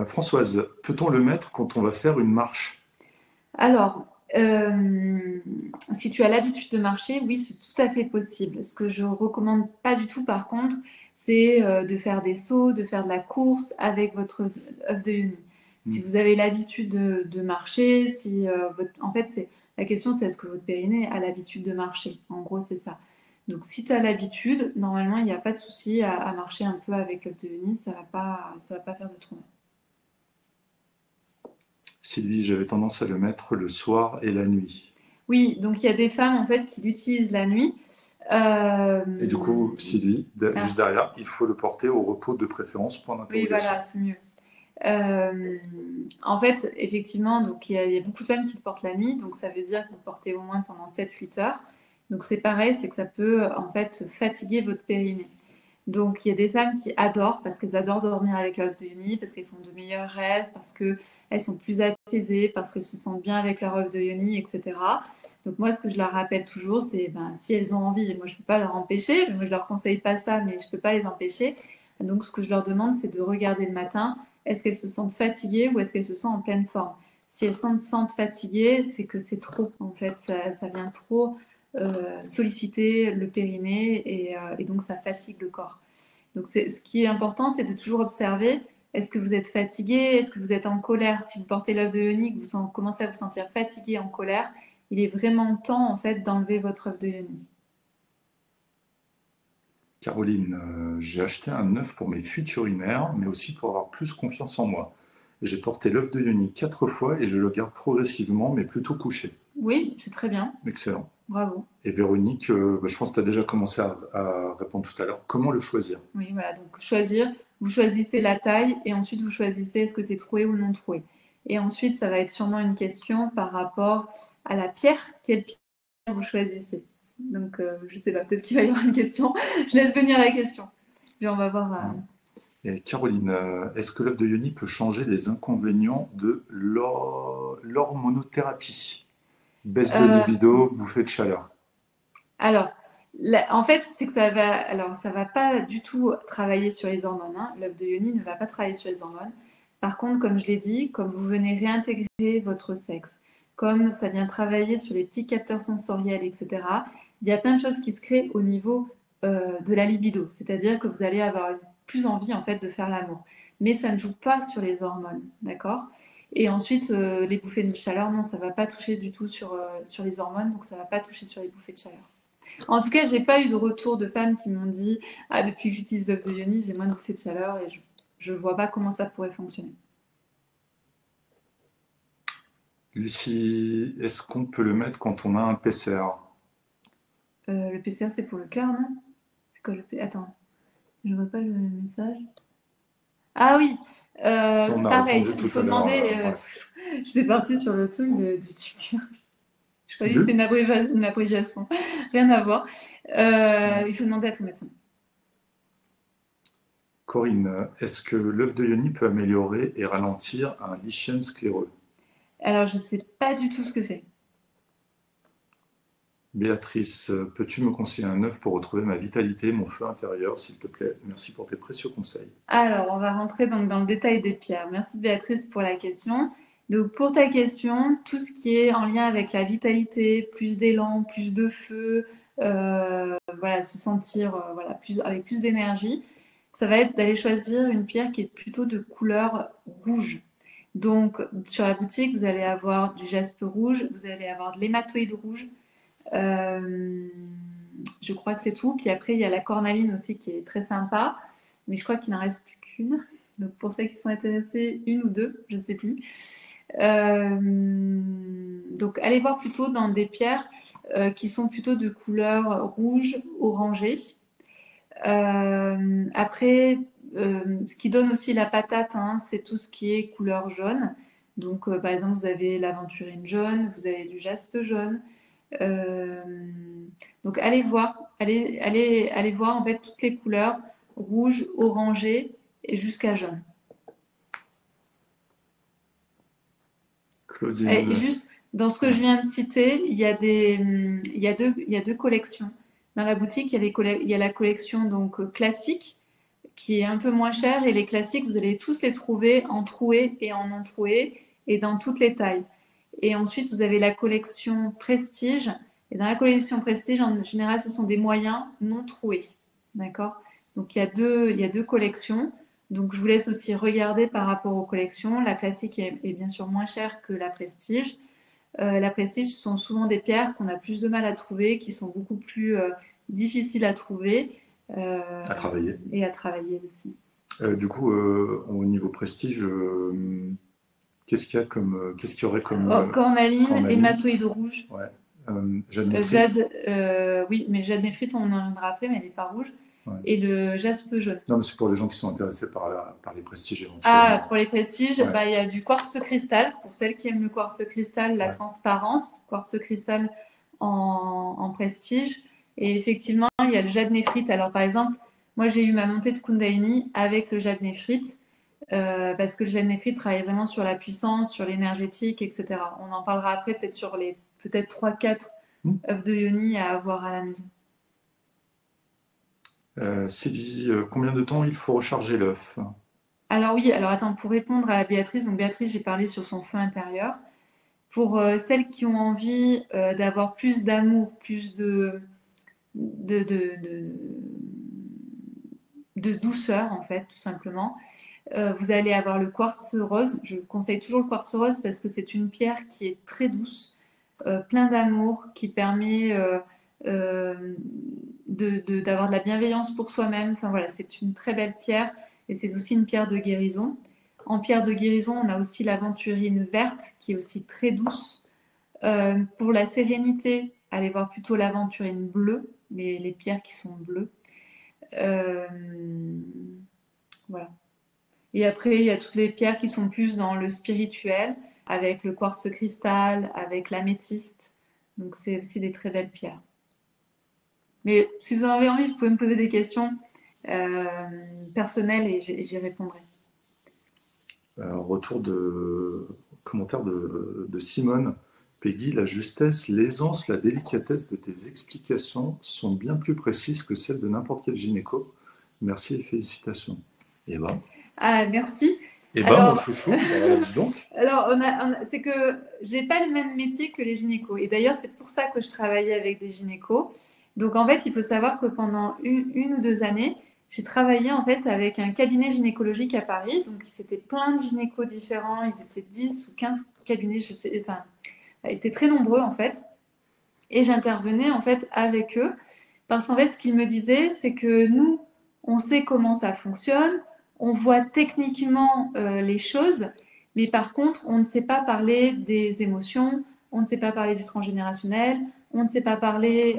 Françoise, peut-on le mettre quand on va faire une marche? Alors, si tu as l'habitude de marcher, oui, c'est tout à fait possible. Ce que je recommande pas du tout, par contre, c'est de faire des sauts, de faire de la course avec votre œuf de yoni. Si Hmm. vous avez l'habitude de marcher, si en fait, la question, c'est est-ce que votre périnée a l'habitude de marcher? En gros, c'est ça. Donc, si tu as l'habitude, normalement, il n'y a pas de souci à marcher un peu avec l'œuf de yoni, ça va pas faire de trouble. Sylvie, j'avais tendance à le mettre le soir et la nuit. Oui, donc il y a des femmes en fait qui l'utilisent la nuit. Euh, Et du coup, Sylvie, ah, juste derrière, il faut le porter au repos de préférence, point oui, d'interrogation. voilà, c'est mieux. Euh, En fait, effectivement, donc il y a beaucoup de femmes qui le portent la nuit, donc ça veut dire que vous le portez au moins pendant 7 8 heures. Donc c'est pareil, c'est que ça peut en fait fatiguer votre périnée. Donc il y a des femmes qui adorent parce qu'elles adorent dormir avec leur œuf de yoni, parce qu'elles font de meilleurs rêves, parce qu'elles sont plus apaisées, parce qu'elles se sentent bien avec leur œuf de yoni, etc. Donc moi, ce que je leur rappelle toujours, c'est ben, si elles ont envie, moi je ne peux pas leur empêcher, moi je leur conseille pas ça, mais je ne peux pas les empêcher. Donc ce que je leur demande, c'est de regarder le matin, est-ce qu'elles se sentent fatiguées ou est-ce qu'elles se sentent en pleine forme. Si elles se sentent fatiguées, c'est que c'est trop, en fait, ça vient trop solliciter le périnée et donc ça fatigue le corps. Donc ce qui est important, c'est de toujours observer, est-ce que vous êtes fatigué, est-ce que vous êtes en colère. Si vous portez l'œuf de yoni, que commencez à vous sentir fatigué, en colère, il est vraiment temps en fait d'enlever votre œuf de yoni. Caroline, j'ai acheté un œuf pour mes fuites urinaires, mais aussi pour avoir plus confiance en moi. J'ai porté l'œuf de Yoni 4 fois et je le garde progressivement, mais plutôt couché. Oui, c'est très bien, Excellent. bravo. Et Véronique, je pense que tu as déjà commencé à répondre tout à l'heure. Comment le choisir? Oui, voilà, donc choisir, vous choisissez la taille et ensuite vous choisissez est-ce que c'est troué ou non troué. Et ensuite, ça va être sûrement une question par rapport à la pierre, quelle pierre vous choisissez. Donc, je sais pas, peut-être qu'il va y avoir une question. Je laisse venir la question. Et on va voir. Et Caroline, est-ce que l'œuf de Yoni peut changer les inconvénients de l'hormonothérapie? Baisse de Euh, libido, bouffée de chaleur. alors, en fait, c'est que ça va pas du tout travailler sur les hormones, hein. L'œuf de yoni ne va pas travailler sur les hormones. Par contre, comme je l'ai dit, comme vous venez réintégrer votre sexe, comme ça vient travailler sur les petits capteurs sensoriels, etc., il y a plein de choses qui se créent au niveau de la libido. C'est-à-dire que vous allez avoir plus envie, en fait, de faire l'amour. Mais ça ne joue pas sur les hormones, d'accord? Et ensuite, les bouffées de chaleur, non, ça va pas toucher du tout sur les hormones, donc ça va pas toucher sur les bouffées de chaleur. En tout cas, j'ai pas eu de retour de femmes qui m'ont dit ah, depuis que j'utilise l'œuf de yoni, j'ai moins de bouffées de chaleur et je vois pas comment ça pourrait fonctionner. Lucie, est-ce qu'on peut le mettre quand on a un PCR? Le PCR, c'est pour le cœur, non? C'est quoi Attends, je vois pas le message. Ah oui, Ça, on a pareil, répondu il tout faut à l'heure. demander. Ouais. J'étais partie sur le truc du cœur. Je croyais que c'était Du? une abréviation. Rien à voir. Ouais. Il faut demander à ton médecin. Corinne, est-ce que l'œuf de Yoni peut améliorer et ralentir un lichen scléreux? Alors, je ne sais pas du tout ce que c'est. Béatrice, peux-tu me conseiller un œuf pour retrouver ma vitalité, mon feu intérieur, s'il te plaît? Merci pour tes précieux conseils. Alors, on va rentrer donc dans le détail des pierres. Merci Béatrice pour la question. Donc, pour ta question, tout ce qui est en lien avec la vitalité, plus d'élan, plus de feu, voilà, se sentir voilà, avec plus d'énergie, ça va être d'aller choisir une pierre qui est plutôt de couleur rouge. Donc, sur la boutique, vous allez avoir du jaspe rouge, vous allez avoir de l'hématoïde rouge. Euh, je crois que c'est tout. Puis après, il y a la cornaline aussi qui est très sympa, mais je crois qu'il n'en reste plus qu'une. Donc pour ceux qui sont intéressés, une ou deux, je ne sais plus. Euh, donc allez voir plutôt dans des pierres qui sont plutôt de couleur rouge, orangée. Après, ce qui donne aussi la patate, hein, c'est tout ce qui est couleur jaune. Donc par exemple, vous avez l'aventurine jaune, vous avez du jaspe jaune. Euh, donc allez voir en fait toutes les couleurs rouge, orangé et jusqu'à jaune. Et Claudine, juste dans ce que je viens de citer, il y a deux collections. Dans la boutique, il y a la collection donc classique qui est un peu moins cher. Et les classiques, vous allez tous les trouver en troué et en non troué et dans toutes les tailles. Et ensuite, vous avez la collection Prestige. Et dans la collection Prestige, en général, ce sont des moyens non troués. D'accord? Donc, il y a deux collections. Donc, je vous laisse aussi regarder par rapport aux collections. La classique est bien sûr moins chère que la Prestige. La Prestige, ce sont souvent des pierres qu'on a plus de mal à trouver, qui sont beaucoup plus difficiles à trouver À travailler. et à travailler aussi. Du coup, au niveau prestige, qu'est-ce qu'il y a qu'est-ce qu'il y aurait comme Cornaline, cornaline? hématoïde rouge. Ouais. Jade néphrite. Jade, oui, mais jade néphrite, on en reviendra après, mais elle n'est pas rouge. Ouais. Et le jaspe jaune. Non, mais c'est pour les gens qui sont intéressés par les prestiges éventuellement. Ah, pour les prestiges, Ouais. bah, il y a du quartz cristal. Pour celles qui aiment le quartz cristal, la Ouais. transparence, quartz cristal en prestige. Et effectivement, il y a le jade néphrite. Alors, par exemple, moi, j'ai eu ma montée de Kundalini avec le jade néphrite. Parce que le jade néphrite travaille vraiment sur la puissance, sur l'énergétique, etc. On en parlera après, peut-être sur les 3-4 œufs de yoni à avoir à la maison. Sylvie, combien de temps il faut recharger l'œuf? Alors oui, alors attends, pour répondre à Béatrice, donc Béatrice, j'ai parlé sur son feu intérieur. Pour celles qui ont envie d'avoir plus d'amour, plus de, de, de, de douceur, en fait, tout simplement, vous allez avoir le quartz rose. Je conseille toujours le quartz rose parce que c'est une pierre qui est très douce, plein d'amour, qui permet d'avoir de la bienveillance pour soi-même. Enfin voilà, c'est une très belle pierre et c'est aussi une pierre de guérison. En pierre de guérison, on a aussi l'aventurine verte qui est aussi très douce. Pour la sérénité, allez voir plutôt l'aventurine bleue, les pierres qui sont bleues. Voilà. Et après, il y a toutes les pierres qui sont plus dans le spirituel, avec le quartz cristal, avec l'améthyste. Donc, c'est aussi des très belles pierres. Mais si vous en avez envie, vous pouvez me poser des questions personnelles et j'y répondrai. Retour de commentaire de Simone. Peggy, la justesse, l'aisance, la délicatesse de tes explications sont bien plus précises que celles de n'importe quel gynéco. Merci et félicitations. Et ben. Ah, merci. Et ben, mon chouchou, dis donc. Alors, c'est que j'ai pas le même métier que les gynécos. Et d'ailleurs, c'est pour ça que je travaillais avec des gynécos. Donc, en fait, il faut savoir que pendant une ou 2 années, j'ai travaillé en fait avec un cabinet gynécologique à Paris. Donc, c'était plein de gynécos différents. Ils étaient 10 ou 15 cabinets, je sais, enfin, ils étaient très nombreux en fait. Et j'intervenais en fait avec eux. Parce qu'en fait, ce qu'ils me disaient, c'est que nous, on sait comment ça fonctionne, on voit techniquement les choses, mais par contre, on ne sait pas parler des émotions, on ne sait pas parler du transgénérationnel, on ne sait pas parler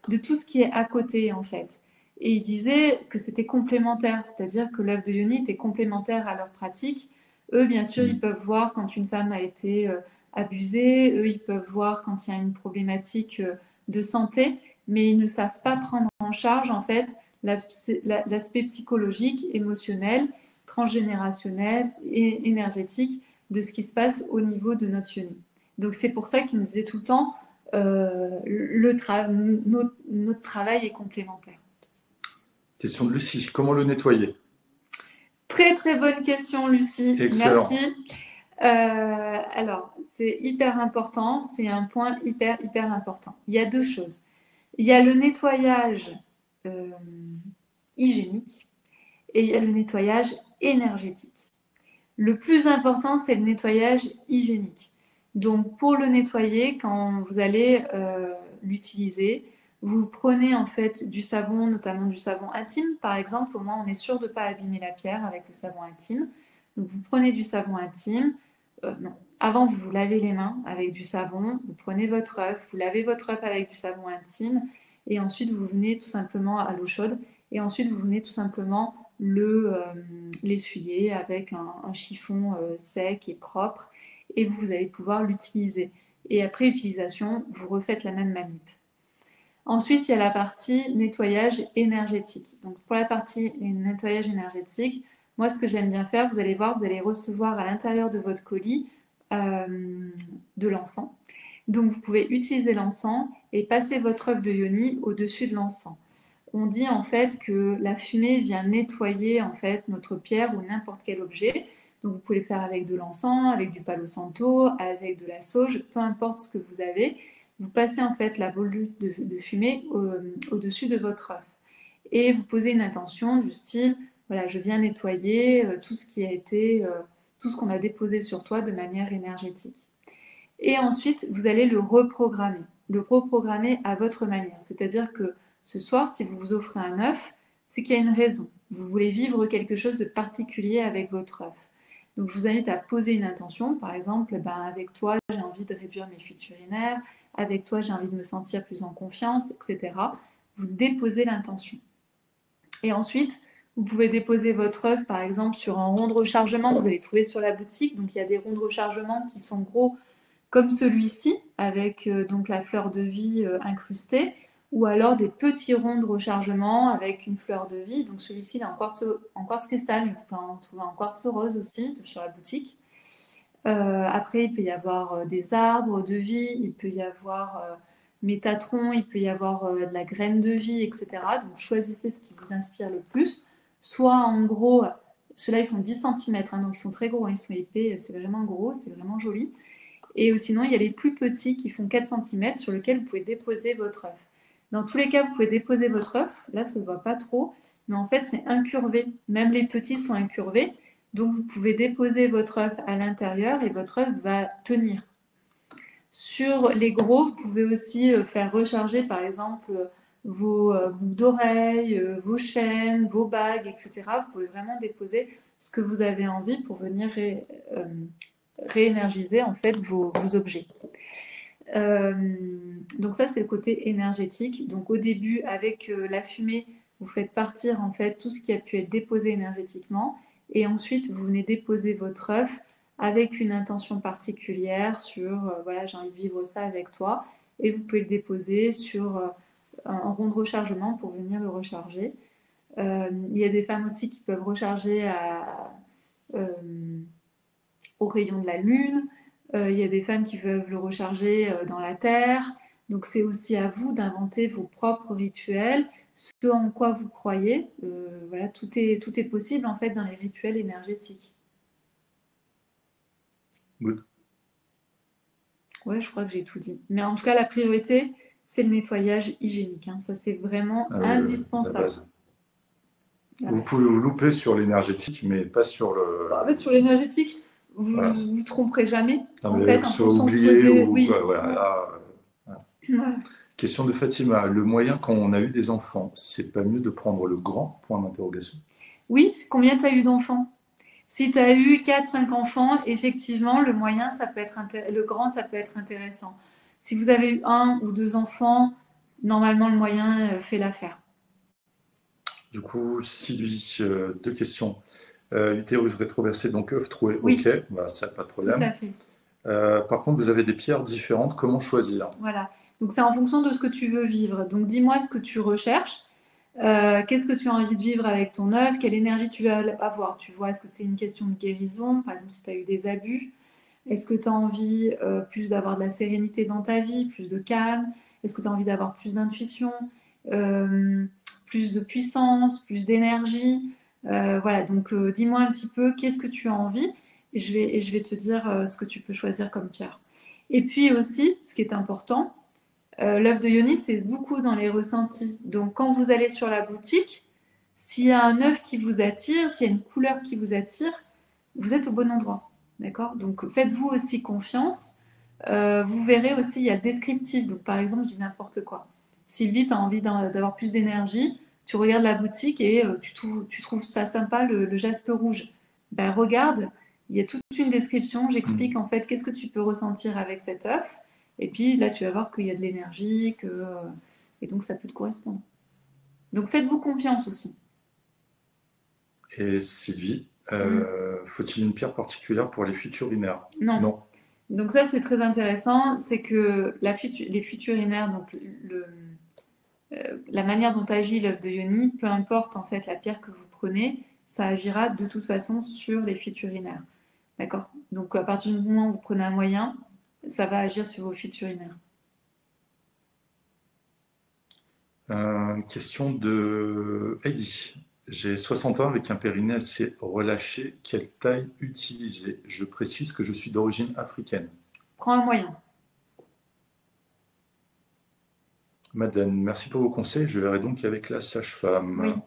de tout ce qui est à côté en fait. Et ils disaient que c'était complémentaire, c'est-à-dire que l'œuvre de Yoni était complémentaire à leur pratique. Eux, bien sûr, ils peuvent voir quand une femme a été abusée, eux, ils peuvent voir quand il y a une problématique de santé, mais ils ne savent pas prendre en charge en fait l'aspect psychologique, émotionnel, transgénérationnel et énergétique de ce qui se passe au niveau de notre yoni. Donc c'est pour ça qu'il me disait tout le temps notre travail est complémentaire. Question de Lucie, comment le nettoyer? Très très bonne question Lucie, excellent. Merci. Alors c'est hyper important, c'est un point hyper important. Il y a 2 choses. Il y a le nettoyage hygiénique et il y a le nettoyage énergétique. Le plus important, c'est le nettoyage hygiénique. Donc, pour le nettoyer, quand vous allez l'utiliser, vous prenez en fait du savon, notamment du savon intime, par exemple. Au moins, on est sûr de ne pas abîmer la pierre avec le savon intime. Donc, vous prenez du savon intime. Non. Avant, vous vous lavez les mains avec du savon. Vous prenez votre œuf, vous lavez votre œuf avec du savon intime. Et ensuite, vous venez tout simplement à l'eau chaude. Et ensuite, vous venez tout simplement l'essuyer avec un chiffon sec et propre. Et vous allez pouvoir l'utiliser. Et après utilisation, vous refaites la même manip. Ensuite, il y a la partie nettoyage énergétique. Donc, pour la partie nettoyage énergétique, moi, ce que j'aime bien faire, vous allez voir, vous allez recevoir à l'intérieur de votre colis de l'encens. Donc, vous pouvez utiliser l'encens et passer votre œuf de yoni au-dessus de l'encens. on dit en fait que la fumée vient nettoyer en fait notre pierre ou n'importe quel objet. Donc vous pouvez le faire avec de l'encens, avec du palo santo, avec de la sauge, peu importe ce que vous avez. Vous passez en fait la volute de fumée au-dessus de votre œuf. Et vous posez une intention du style, voilà, je viens nettoyer tout ce qui a été, tout ce qu'on a déposé sur toi de manière énergétique. Et ensuite, vous allez le reprogrammer à votre manière. C'est-à-dire que ce soir, si vous vous offrez un œuf, c'est qu'il y a une raison. Vous voulez vivre quelque chose de particulier avec votre œuf. Donc, je vous invite à poser une intention. Par exemple, ben, avec toi, j'ai envie de réduire mes fuites urinaires. Avec toi, j'ai envie de me sentir plus en confiance, etc. Vous déposez l'intention. Et ensuite, vous pouvez déposer votre œuf, par exemple, sur un rond de rechargement que vous allez trouver sur la boutique. Donc, il y a des ronds de rechargement qui sont gros comme celui-ci, avec donc la fleur de vie incrustée, ou alors des petits ronds de rechargement avec une fleur de vie. Donc celui-ci, il est en quartz cristal, mais vous pouvez en trouver en quartz rose aussi sur la boutique. Après, il peut y avoir des arbres de vie, il peut y avoir Métatron, il peut y avoir de la graine de vie, etc. Donc choisissez ce qui vous inspire le plus. Soit en gros, ceux-là ils font 10 cm, hein, donc ils sont très gros, hein, ils sont épais, c'est vraiment gros, c'est vraiment joli. Et sinon, il y a les plus petits qui font 4 cm sur lesquels vous pouvez déposer votre œuf. Dans tous les cas, vous pouvez déposer votre œuf. Là, ça ne se voit pas trop, mais en fait, c'est incurvé. Même les petits sont incurvés. Donc, vous pouvez déposer votre œuf à l'intérieur et votre œuf va tenir. Sur les gros, vous pouvez aussi faire recharger, par exemple, vos boucles d'oreilles, vos chaînes, vos bagues, etc. Vous pouvez vraiment déposer ce que vous avez envie pour venir réénergiser en fait vos objets. Donc ça c'est le côté énergétique. Donc au début avec la fumée, vous faites partir en fait tout ce qui a pu être déposé énergétiquement et ensuite vous venez déposer votre œuf avec une intention particulière sur voilà, j'ai envie de vivre ça avec toi et vous pouvez le déposer sur un rond de rechargement pour venir le recharger. Il y a des femmes aussi qui peuvent recharger au rayon de la lune. Il y a des femmes qui peuvent le recharger dans la terre. Donc c'est aussi à vous d'inventer vos propres rituels, ce en quoi vous croyez. Voilà, tout est possible en fait dans les rituels énergétiques. Good. Ouais, je crois que j'ai tout dit. Mais en tout cas, la priorité, c'est le nettoyage hygiénique, hein. Ça, c'est vraiment La indispensable. base. Vous pouvez vous louper sur l'énergétique, mais pas sur le. En fait, sur l'énergétique, vous Voilà. vous tromperez jamais. Non, En mais fait, que en ce soit fonction de oublié ou. oui. Voilà, là, Voilà. question de Fatima. Le moyen quand on a eu des enfants, c'est pas mieux de prendre le grand point d'interrogation? Oui, combien tu as eu d'enfants? Si tu as eu 4, 5 enfants, effectivement, le moyen, ça peut être le grand, ça peut être intéressant. Si vous avez eu 1 ou 2 enfants, normalement, le moyen fait l'affaire. Du coup, Sylvie, 2 questions. L'utérus rétroversé, donc œuf troué, Oui. ok, bah, ça, pas de Tout à problème. fait. Par contre, vous avez des pierres différentes, comment choisir? Voilà. Donc, c'est en fonction de ce que tu veux vivre. Donc, dis-moi ce que tu recherches. Qu'est-ce que tu as envie de vivre avec ton œuvre? Quelle énergie tu vas avoir? Tu vois, est-ce que c'est une question de guérison? Par exemple, si tu as eu des abus, est-ce que tu as envie plus d'avoir de la sérénité dans ta vie, plus de calme? Est-ce que tu as envie d'avoir plus d'intuition, plus de puissance, plus d'énergie? Voilà, donc dis-moi un petit peu qu'est-ce que tu as envie et je vais te dire ce que tu peux choisir comme pierre. Et puis aussi, ce qui est important, l'œuf de Yoni, c'est beaucoup dans les ressentis. Donc quand vous allez sur la boutique, s'il y a un œuf qui vous attire, s'il y a une couleur qui vous attire, vous êtes au bon endroit. D'accord? Donc faites-vous aussi confiance. Vous verrez aussi, il y a le descriptif. Donc par exemple, je dis n'importe quoi. Sylvie, tu as envie d'avoir plus d'énergie, tu regardes la boutique et tu trouves ça sympa, le jaspe rouge. Ben regarde, il y a toute une description, j'explique en fait qu'est-ce que tu peux ressentir avec cet œuf. Et puis là, tu vas voir qu'il y a de l'énergie, et donc ça peut te correspondre. Donc faites-vous confiance aussi. Et Sylvie, faut-il une pierre particulière pour les fuites urinaires? Non. Non. Donc ça, c'est très intéressant, c'est que les fuites urinaires, donc la manière dont agit l'œuf de Yoni, peu importe en fait la pierre que vous prenez, ça agira de toute façon sur les fuites urinaires. D'accord? Donc à partir du moment où vous prenez un moyen, ça va agir sur vos fuites urinaires. Question de Heidi. J'ai 60 ans avec un périnée assez relâché. Quelle taille utiliser? Je précise que je suis d'origine africaine. Prends un moyen. Madeleine, merci pour vos conseils. Je verrai donc avec la Oui. sage-femme.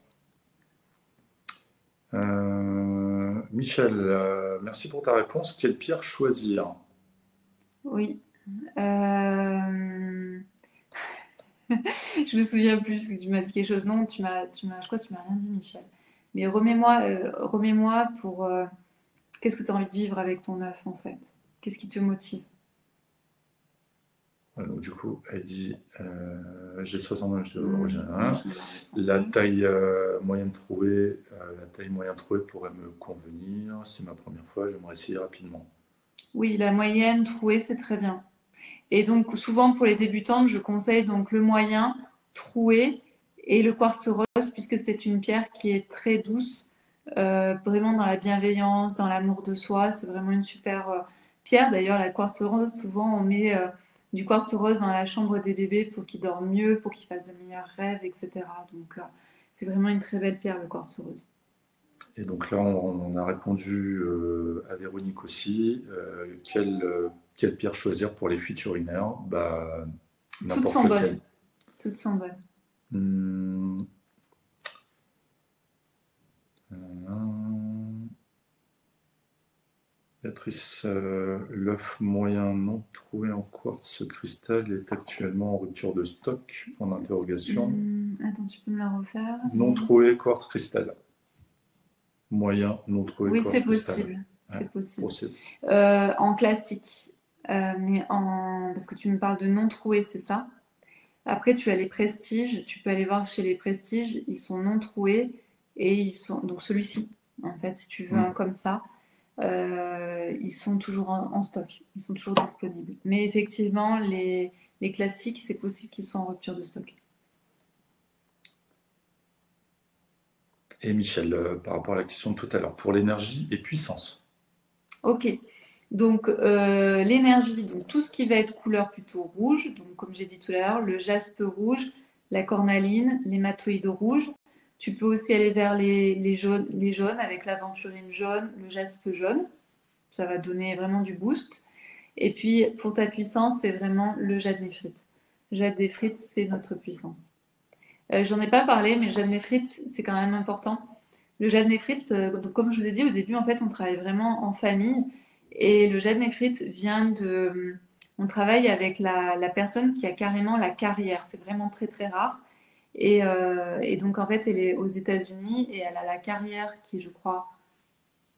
Michel, merci pour ta réponse. Quelle pierre choisir? Oui. Je me souviens plus parce que tu m'as dit quelque chose. Non, je crois que tu m'as rien dit, Michel. Mais remets-moi pour qu'est-ce que tu as envie de vivre avec ton œuf en fait? Qu'est-ce qui te motive? Donc, du coup, elle dit j'ai 60 ans, je suis Moi, d'origine. je viens La d'en taille moyenne trouvée, pourrait me convenir. C'est ma première fois, j'aimerais essayer rapidement. Oui, la moyenne trouée, c'est très bien. Et donc, souvent pour les débutantes, je conseille donc le moyen, troué et le quartz rose, puisque c'est une pierre qui est très douce, vraiment dans la bienveillance, dans l'amour de soi. C'est vraiment une super pierre. D'ailleurs, la quartz rose, souvent on met du quartz rose dans la chambre des bébés pour qu'ils dorment mieux, pour qu'ils fassent de meilleurs rêves, etc. Donc, c'est vraiment une très belle pierre, le quartz rose. Et donc là, on a répondu à Véronique aussi. Quelle pierre choisir pour les fuites urinaires? Bah, Toutes n'importe sont bonnes. lequel. Toutes sont bonnes. Hum, hum, Béatrice, l'œuf moyen non trouvé en quartz cristal est actuellement en rupture de stock, en interrogation. Attends, tu peux me la refaire? Non trouvé quartz cristal. Moyen non trouvé Oui, quartz c'est cristal. possible. Ouais, C'est possible. possible. En classique. Parce que tu me parles de non troués, c'est ça? Après, tu as les prestiges. Tu peux aller voir chez les prestiges. Ils sont non troués. Et ils sont. Donc celui-ci, en fait, si tu veux un comme ça, ils sont toujours en stock. Ils sont toujours disponibles. Mais effectivement, les classiques, c'est possible qu'ils soient en rupture de stock. Et Michel, par rapport à la question de tout à l'heure, pour l'énergie et puissance. Ok. Donc l'énergie, donc tout ce qui va être couleur plutôt rouge, donc comme j'ai dit tout à l'heure, le jaspe rouge, la cornaline, l'hématoïde rouge. Tu peux aussi aller vers les jaunes avec l'aventurine jaune, le jaspe jaune. Ça va donner vraiment du boost. Et puis pour ta puissance, c'est vraiment le jade néphrite. Le jade néphrite, c'est notre puissance. J'en ai pas parlé, mais le jade néphrite, c'est quand même important. Le jade néphrite, donc, comme je vous ai dit au début, en fait, on travaille vraiment en famille. Et le jade néphrite vient de. On travaille avec la personne qui a carrément la carrière. C'est vraiment très très rare. Et donc, en fait, elle est aux États-Unis et elle a la carrière qui est, je crois,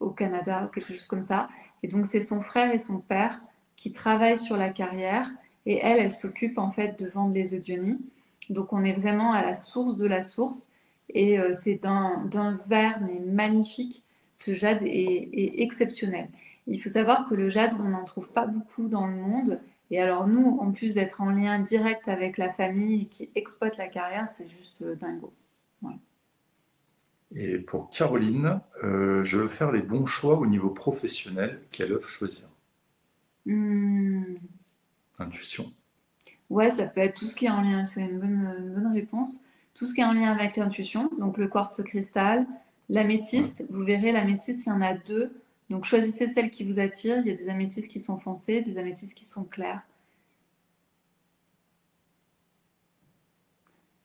au Canada, quelque chose comme ça. Et donc, c'est son frère et son père qui travaillent sur la carrière. Et elle, elle s'occupe en fait de vendre les Odioni. Donc, on est vraiment à la source de la source. Et c'est d'un vert, mais magnifique. Ce jade est exceptionnel. Il faut savoir que le jade, on n'en trouve pas beaucoup dans le monde. Et alors, nous, en plus d'être en lien direct avec la famille qui exploite la carrière, c'est juste dingo. Voilà. Et pour Caroline, je veux faire les bons choix au niveau professionnel. Quelle œuvre choisir? Intuition. Ouais, ça peut être tout ce qui est en lien, c'est une bonne réponse. Tout ce qui est en lien avec l'intuition, donc le quartz cristal, l'améthyste. Vous verrez, l'améthyste, il y en a deux. Donc choisissez celle qui vous attire. Il y a des améthystes qui sont foncés, des améthystes qui sont clairs.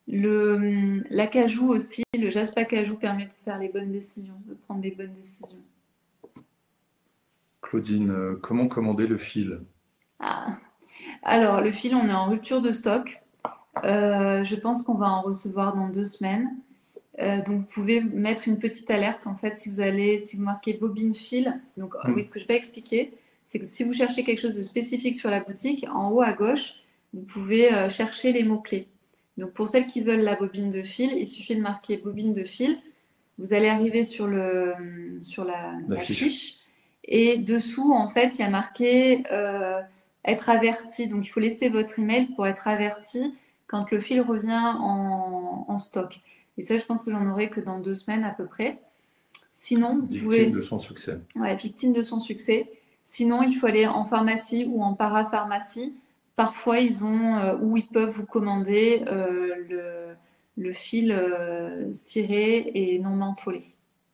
L'acajou aussi, le jaspe acajou permet de faire les bonnes décisions, de prendre les bonnes décisions. Claudine, comment commander le fil? Ah. Alors, le fil, on est en rupture de stock. Je pense qu'on va en recevoir dans 2 semaines. Donc vous pouvez mettre une petite alerte en fait si vous marquez bobine fil. Donc oui, ce que je vais expliquer, c'est que si vous cherchez quelque chose de spécifique sur la boutique, en haut à gauche, vous pouvez chercher les mots-clés. Donc pour celles qui veulent la bobine de fil, il suffit de marquer bobine de fil. Vous allez arriver sur la fiche et dessous en fait il y a marqué être averti. Donc il faut laisser votre email pour être averti quand le fil revient en stock. Et ça, je pense que j'en aurai que dans 2 semaines à peu près. Sinon, vous Victime pouvez. de son succès. Ouais, victime de son succès. Sinon, il faut aller en pharmacie ou en parapharmacie. Parfois, ils ont ou ils peuvent vous commander le fil ciré et non mentholé.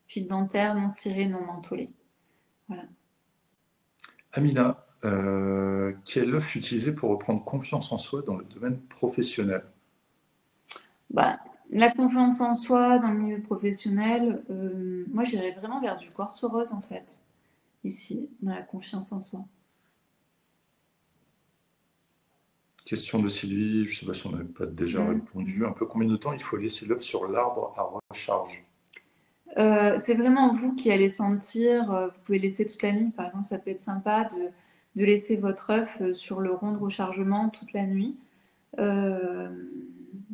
Fil dentaire non ciré, non mentholé. Voilà. Amina, quel œuf utiliser pour reprendre confiance en soi dans le domaine professionnel? Bah, la confiance en soi dans le milieu professionnel, moi j'irais vraiment vers du quartz rose en fait, ici, dans la confiance en soi. Question de Sylvie, je ne sais pas si on n'avait pas déjà répondu. Un peu combien de temps il faut laisser l'œuf sur l'arbre à recharge? C'est vraiment vous qui allez sentir, vous pouvez laisser toute la nuit, par exemple, ça peut être sympa de laisser votre œuf sur le rond de rechargement toute la nuit.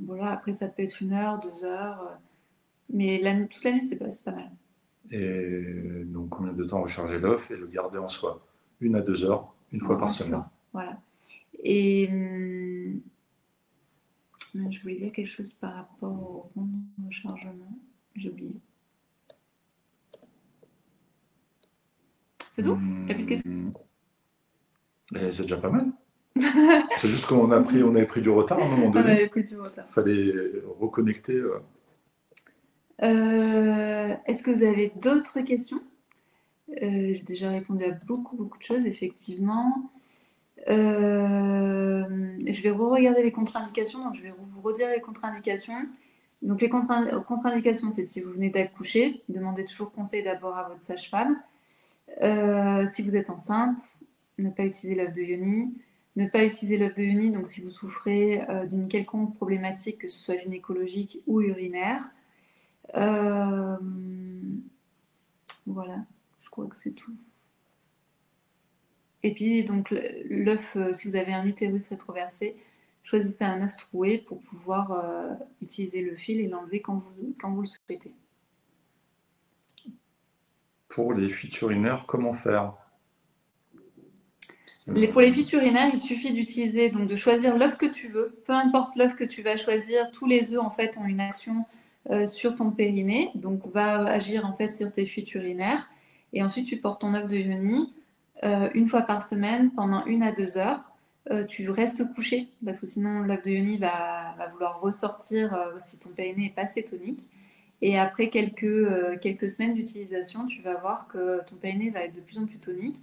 Voilà, après ça peut être 1 heure, 2 heures, mais toute la nuit c'est pas mal. Et donc combien de temps recharger l'œuf et le garder en soi? 1 à 2 heures, une fois par semaine. Voilà. Et je voulais dire quelque chose par rapport au rond de rechargement, j'ai oublié. C'est tout? Il n'y a plus de questions? C'est déjà pas mal. C'est juste qu'on avait pris du retard à un moment donné. On avait pris du retard. Il fallait reconnecter. Est-ce que vous avez d'autres questions? J'ai déjà répondu à beaucoup de choses, effectivement. Je vais re-regarder les contre-indications, donc je vais vous redire les contre-indications. Donc les contre-indications, c'est si vous venez d'accoucher, demandez toujours conseil d'abord à votre sage-femme. Si vous êtes enceinte, ne pas utiliser l'œuf de Yoni. Ne pas utiliser l'œuf de Yoni, donc si vous souffrez d'une quelconque problématique, que ce soit gynécologique ou urinaire. Voilà, je crois que c'est tout. Et puis, donc, l'œuf, si vous avez un utérus rétroversé, choisissez un œuf troué pour pouvoir utiliser le fil et l'enlever quand vous le souhaitez. Pour les fuites urinaires, comment faire? Pour les fuites urinaires, il suffit d'utiliser, donc de choisir l'œuf que tu veux. Peu importe l'œuf que tu vas choisir, tous les œufs en fait ont une action sur ton périnée, donc va agir en fait sur tes fuites urinaires. Et ensuite, tu portes ton œuf de Yoni 1 fois par semaine pendant 1 à 2 heures. Tu restes couché parce que sinon l'œuf de Yoni va vouloir ressortir si ton périnée est pas assez tonique. Et après quelques semaines d'utilisation, tu vas voir que ton périnée va être de plus en plus tonique.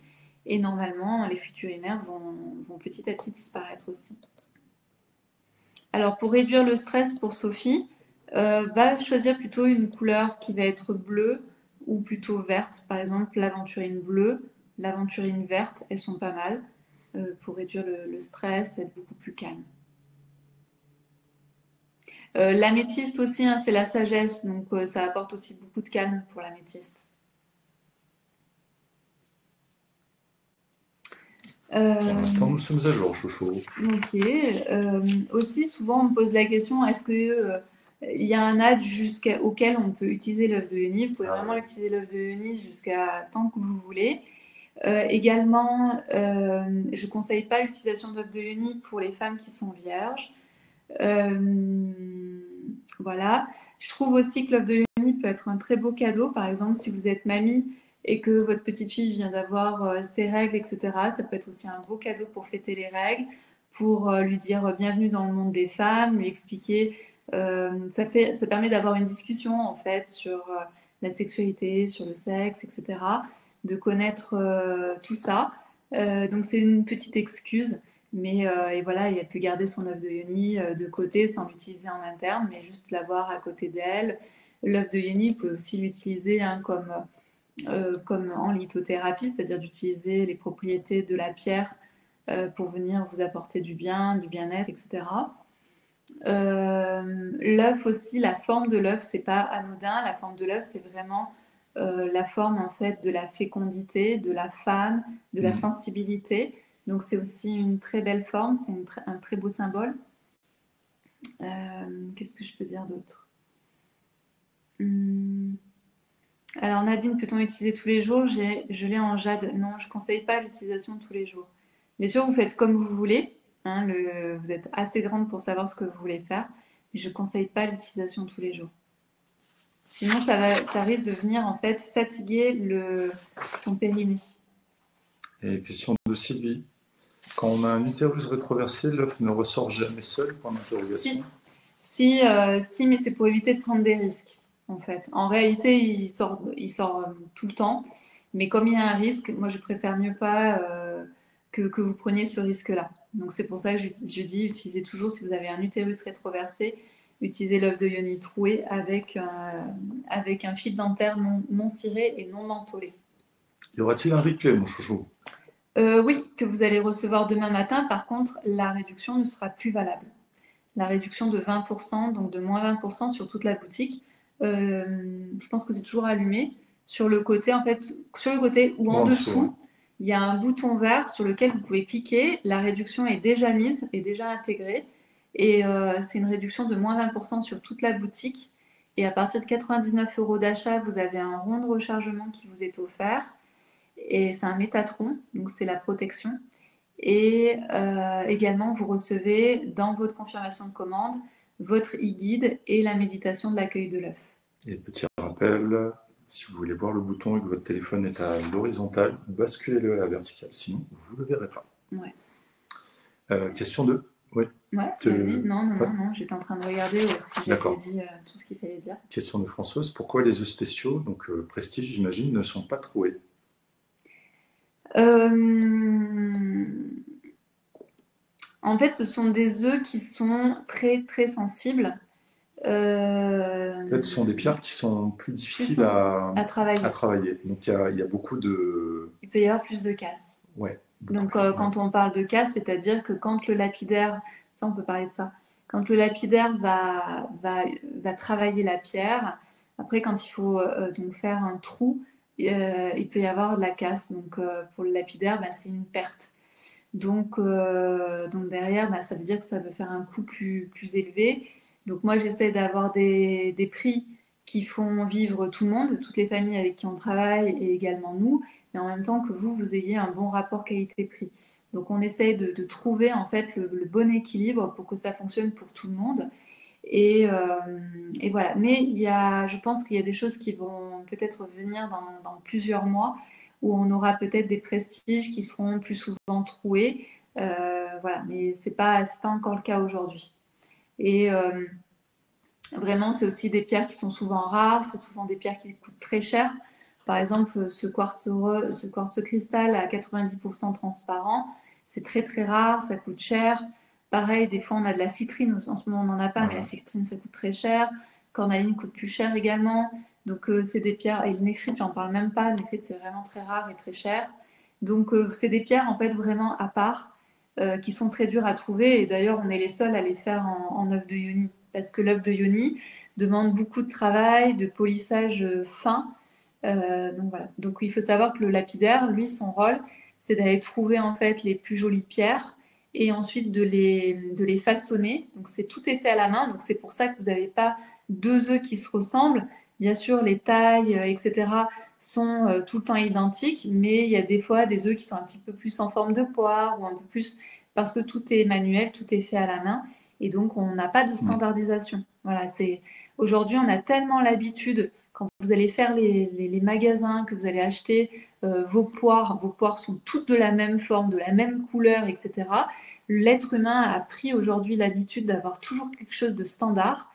Et normalement, les fuites urinaires vont petit à petit disparaître aussi. Alors, pour réduire le stress pour Sophie, va choisir plutôt une couleur qui va être bleue ou plutôt verte. Par exemple, l'aventurine bleue, l'aventurine verte, elles sont pas mal pour réduire le stress, être beaucoup plus calme. L'améthyste aussi, hein, c'est la sagesse, donc ça apporte aussi beaucoup de calme pour l'améthyste. Pour l'instant, nous sommes à jour, chouchou. Ok. Aussi, souvent, on me pose la question, est-ce que il y a un âge auquel on peut utiliser l'œuf de Yoni? Vous pouvez vraiment utiliser l'œuf de Yoni jusqu'à tant que vous voulez. Également, je ne conseille pas l'utilisation d'œuf de Yoni pour les femmes qui sont vierges. Voilà. Je trouve aussi que l'œuf de Yoni peut être un très beau cadeau. Par exemple, si vous êtes mamie et que votre petite fille vient d'avoir ses règles, etc., ça peut être aussi un beau cadeau pour fêter les règles, pour lui dire bienvenue dans le monde des femmes, lui expliquer. Ça permet d'avoir une discussion en fait sur la sexualité, sur le sexe, etc., de connaître tout ça. Donc c'est une petite excuse. Mais et voilà, il a pu garder son œuf de Yoni de côté sans l'utiliser en interne, mais juste l'avoir à côté d'elle. L'œuf de Yoni, vous pouvez aussi l'utiliser hein, comme en lithothérapie, c'est-à-dire d'utiliser les propriétés de la pierre pour venir vous apporter du bien-être, etc. L'œuf aussi, la forme de l'œuf, c'est pas anodin. La forme de l'œuf, c'est vraiment la forme en fait de la fécondité, de la femme, de la sensibilité. Donc c'est aussi une très belle forme, c'est un très beau symbole. Qu'est-ce que je peux dire d'autre? Alors Nadine, peut-on l'utiliser tous les jours? Je l'ai en jade. Non, je ne conseille pas l'utilisation tous les jours. Bien sûr, vous faites comme vous voulez. Hein, vous êtes assez grande pour savoir ce que vous voulez faire. Mais je ne conseille pas l'utilisation tous les jours. Sinon, ça risque de venir en fait fatiguer ton périnée. Et question de Sylvie. Quand on a un utérus rétroversé, l'œuf ne ressort jamais seul, point d'interrogation. Si, mais c'est pour éviter de prendre des risques, en fait. En réalité, il sort tout le temps, mais comme il y a un risque, moi, je préfère mieux pas que vous preniez ce risque-là. Donc, c'est pour ça que je dis, utilisez toujours, si vous avez un utérus rétroversé, utilisez l'œuf de Yoni troué avec un fil dentaire non ciré et non mentholé. Y aura-t-il un replay, mon chouchou? Oui, que vous allez recevoir demain matin. Par contre, la réduction ne sera plus valable. La réduction de 20%, donc de moins 20% sur toute la boutique. Je pense que c'est toujours allumé. Sur le côté, en fait, sur le côté ou en dessous, Ouais. il y a un bouton vert sur lequel vous pouvez cliquer. La réduction est déjà mise, est déjà intégrée. Et c'est une réduction de moins 20% sur toute la boutique. Et à partir de 99 € d'achat, vous avez un rond de rechargement qui vous est offert. Et c'est un Métatron, donc c'est la protection. Et également, vous recevez dans votre confirmation de commande votre e-guide et la méditation de l'accueil de l'œuf. Et petit rappel, si vous voulez voir le bouton et que votre téléphone est à l'horizontale, basculez-le à la verticale, sinon vous ne le verrez pas. Ouais. Question 2. Oui. Ouais, non, j'étais en train de regarder si j'avais dit tout ce qu'il fallait dire. Question de Françoise, pourquoi les œufs spéciaux, donc Prestige j'imagine, ne sont pas troués? En fait, ce sont des œufs qui sont très très sensibles. En fait, ce sont des pierres qui sont plus difficiles à travailler. Donc, il y a beaucoup de... Il peut y avoir plus de casse. Ouais. Donc, quand on parle de casse, c'est-à-dire que quand le lapidaire, ça on peut parler de ça, quand le lapidaire va travailler la pierre, après quand il faut donc faire un trou, il peut y avoir de la casse. Donc, pour le lapidaire, c'est une perte. Donc derrière, ça veut dire que ça veut faire un coût plus élevé. Donc moi, j'essaie d'avoir des prix qui font vivre tout le monde, toutes les familles avec qui on travaille et également nous, mais en même temps que vous ayez un bon rapport qualité-prix. Donc on essaie de trouver en fait le bon équilibre pour que ça fonctionne pour tout le monde. Et voilà. Mais je pense qu'il y a des choses qui vont peut-être venir dans plusieurs mois où on aura peut-être des prestiges qui seront plus souvent troués. Voilà, mais c'est pas encore le cas aujourd'hui. Et vraiment, c'est aussi des pierres qui sont souvent rares, c'est souvent des pierres qui coûtent très cher. Par exemple, ce quartz cristal à 90% transparent, c'est très très rare, ça coûte cher. Pareil, des fois on a de la citrine, en ce moment on n'en a pas, mais la citrine ça coûte très cher. Cornaline coûte plus cher également. Donc c'est des pierres, et le néphrite, j'en parle même pas, le néphrite c'est vraiment très rare et très cher. Donc c'est des pierres en fait vraiment à part, qui sont très dures à trouver, et d'ailleurs on est les seuls à les faire en œuf de Yoni, parce que l'œuf de Yoni demande beaucoup de travail, de polissage fin. Donc voilà. Donc il faut savoir que le lapidaire, lui, son rôle, c'est d'aller trouver en fait les plus jolies pierres et ensuite de les façonner. Donc tout est fait à la main. Donc c'est pour ça que vous n'avez pas deux œufs qui se ressemblent. Bien sûr, les tailles, etc. sont tout le temps identiques, mais il y a des fois des œufs qui sont un petit peu plus en forme de poire ou un peu plus parce que tout est manuel, tout est fait à la main, et donc on n'a pas de standardisation. Voilà, aujourd'hui on a tellement l'habitude, quand vous allez faire les magasins, que vous allez acheter vos poires sont toutes de la même forme, de la même couleur, etc. L'être humain a pris aujourd'hui l'habitude d'avoir toujours quelque chose de standard,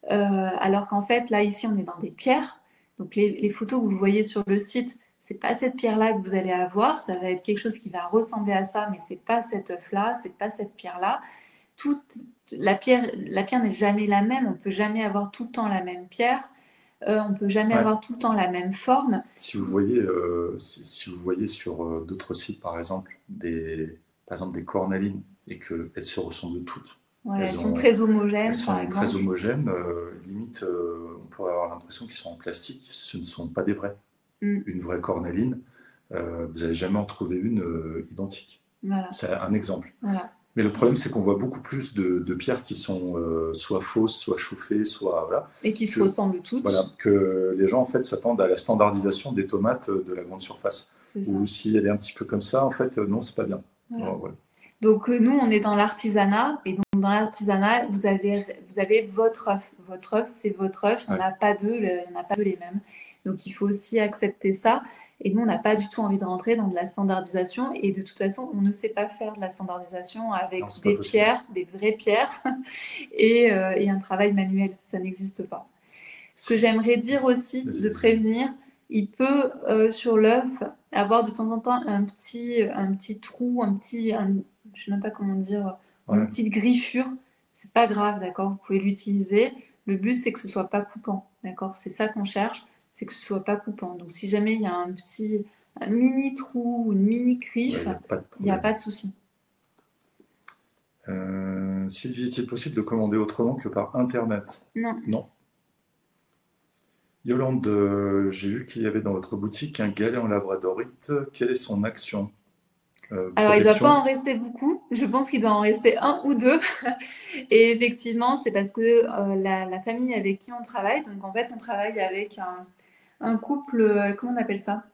alors qu'en fait, là, ici, on est dans des pierres. Donc, les photos que vous voyez sur le site, c'est pas cette pierre-là que vous allez avoir. Ça va être quelque chose qui va ressembler à ça, mais c'est pas cet œuf-là, c'est pas cette pierre-là. La pierre n'est jamais la même. On peut jamais avoir tout le temps la même pierre. On peut jamais avoir tout le temps la même forme. Si vous voyez, si vous voyez sur d'autres sites, par exemple, des cornalines, et qu'elles se ressemblent toutes. Ouais, elles sont très homogènes. Elles sont très homogènes. Limite, on pourrait avoir l'impression qu'ils sont en plastique. Ce ne sont pas des vrais. Une vraie cornaline, vous n'allez jamais en trouver une identique. Voilà. C'est un exemple. Voilà. Mais le problème, c'est qu'on voit beaucoup plus de pierres qui sont soit fausses, soit chauffées, soit... Voilà, et qui se ressemblent toutes. Voilà, que les gens, en fait, s'attendent à la standardisation des tomates de la grande surface. Ou si elle est un petit peu comme ça, en fait, non, c'est pas bien. Voilà. Alors, voilà. Donc, nous, on est dans l'artisanat. Et donc, dans l'artisanat, vous avez votre œuf. Votre œuf, c'est votre œuf. Il n'y en a pas deux, les mêmes. Donc, il faut aussi accepter ça. Et nous, on n'a pas du tout envie de rentrer dans de la standardisation. Et de toute façon, on ne sait pas faire de la standardisation avec Non, c'est pas des possible. pierres, des vraies pierres, et un travail manuel. Ça n'existe pas. Ce que j'aimerais dire aussi, Vas-y, de vas-y. prévenir, il peut sur l'œuf avoir de temps en temps un petit trou, je sais même pas comment dire, Ouais. une petite griffure. C'est pas grave, d'accord? Vous pouvez l'utiliser. Le but, c'est que ce soit pas coupant, d'accord? C'est ça qu'on cherche, c'est que ce soit pas coupant. Donc, si jamais il y a un mini trou ou une mini griffe, Ouais, il n'y a pas de souci. Sylvie, est-il possible de commander autrement que par Internet? Non. Non. Yolande, j'ai vu qu'il y avait dans votre boutique un galet en labradorite. Quelle est son action? Alors, il ne doit pas en Protection? rester beaucoup. Je pense qu'il doit en rester un ou deux. Et effectivement, c'est parce que la famille avec qui on travaille, donc en fait, on travaille avec un couple, comment on appelle ça?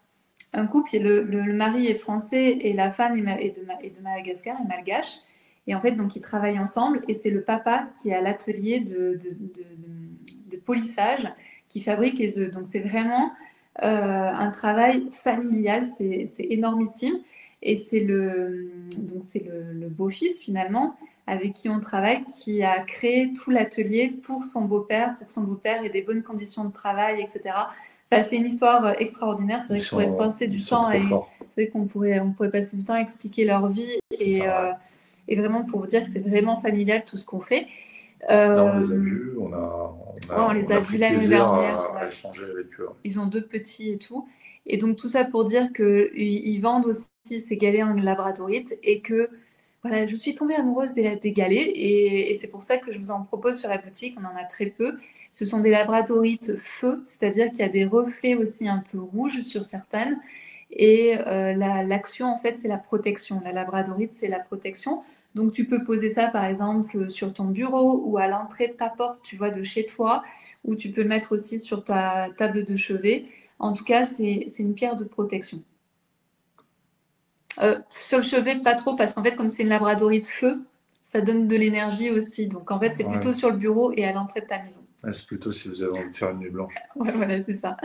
Un couple, et le mari est français et la femme est de Madagascar, est malgache. Et en fait, donc, ils travaillent ensemble et c'est le papa qui a l'atelier de polissage qui fabrique les œufs. Donc, c'est vraiment un travail familial, c'est énormissime. Et c'est le beau-fils finalement avec qui on travaille qui a créé tout l'atelier pour son beau-père, pour que son beau-père ait des bonnes conditions de travail, etc. Enfin, c'est une histoire extraordinaire. C'est vrai que je pourrais passer du temps trop forts. c'est vrai on pourrait passer du temps à expliquer leur vie et vraiment pour vous dire que c'est vraiment familial tout ce qu'on fait. Là, on les a vus, On les on a a vus pris l'année plaisir dernière. à échanger avec eux. Ils ont 2 petits et tout. Et donc tout ça pour dire qu'ils vendent aussi ces galets en labradorite et que voilà, je suis tombée amoureuse des galets et c'est pour ça que je vous en propose sur la boutique. On en a très peu. Ce sont des labradorites feu, c'est-à-dire qu'il y a des reflets aussi un peu rouges sur certaines. Et l'action, en fait, c'est la protection. La labradorite, c'est la protection. Donc, tu peux poser ça, par exemple, sur ton bureau ou à l'entrée de ta porte, tu vois, de chez toi, ou tu peux le mettre aussi sur ta table de chevet. En tout cas, c'est une pierre de protection. Sur le chevet, pas trop, parce qu'en fait, comme c'est une labradorite feu, ça donne de l'énergie aussi. Donc, en fait, c'est plutôt sur le bureau et à l'entrée de ta maison. C'est plutôt si vous avez envie de faire une nuit blanche. Ouais, voilà, c'est ça.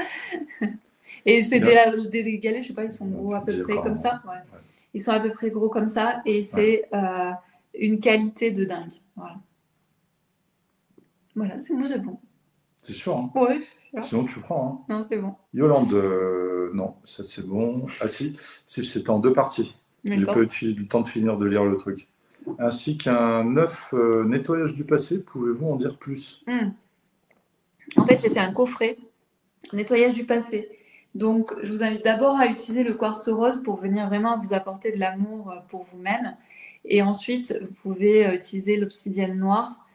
Et c'est des galets, je sais pas, ils sont gros à peu près comme ça. Ouais. Ouais. Ils sont à peu près gros comme ça et c'est une qualité de dingue. Voilà, voilà c'est bon, c'est bon. C'est sûr, hein? Ouais, c'est sûr. Sinon, tu prends. Hein? Non, c'est bon. Yolande, non, ça c'est bon. Ah si, c'est en 2 parties. J'ai pas eu le temps de finir de lire le truc. Ainsi qu'un œuf nettoyage du passé, pouvez-vous en dire plus? En fait, j'ai fait un coffret nettoyage du passé. Donc, je vous invite d'abord à utiliser le quartz rose pour venir vraiment vous apporter de l'amour pour vous-même. Et ensuite, vous pouvez utiliser l'obsidienne noire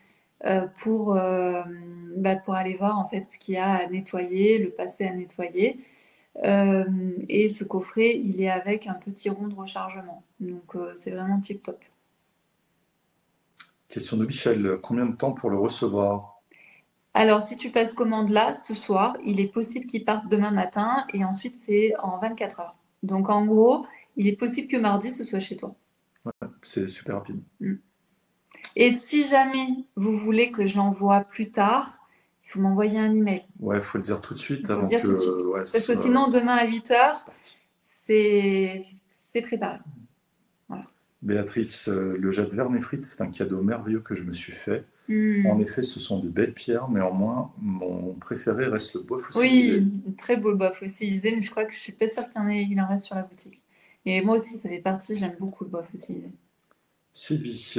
pour aller voir en fait ce qu'il y a à nettoyer, le passé à nettoyer. Et ce coffret, il est avec un petit rond de rechargement. Donc, c'est vraiment tip top. Question de Michel, combien de temps pour le recevoir? Alors, si tu passes commande là, ce soir, il est possible qu'il parte demain matin et ensuite c'est en 24 heures. Donc, en gros, il est possible que mardi, ce soit chez toi. Ouais, c'est super rapide. Et si jamais vous voulez que je l'envoie plus tard, il faut m'envoyer un email. Ouais, il faut le dire tout de suite Il faut avant le dire que. tout de suite. Ouais, Parce que sinon, demain à 8 heures, c'est préparé. Voilà. Béatrice, le jade vernefrite, c'est un cadeau merveilleux que je me suis fait. En effet, ce sont de belles pierres, néanmoins, mon préféré reste le bois fossilisé. Oui, très beau le bois fossilisé, mais je crois que je suis pas sûre qu'il en reste sur la boutique. Et moi aussi, ça fait partie, j'aime beaucoup le bois fossilisé. Sylvie,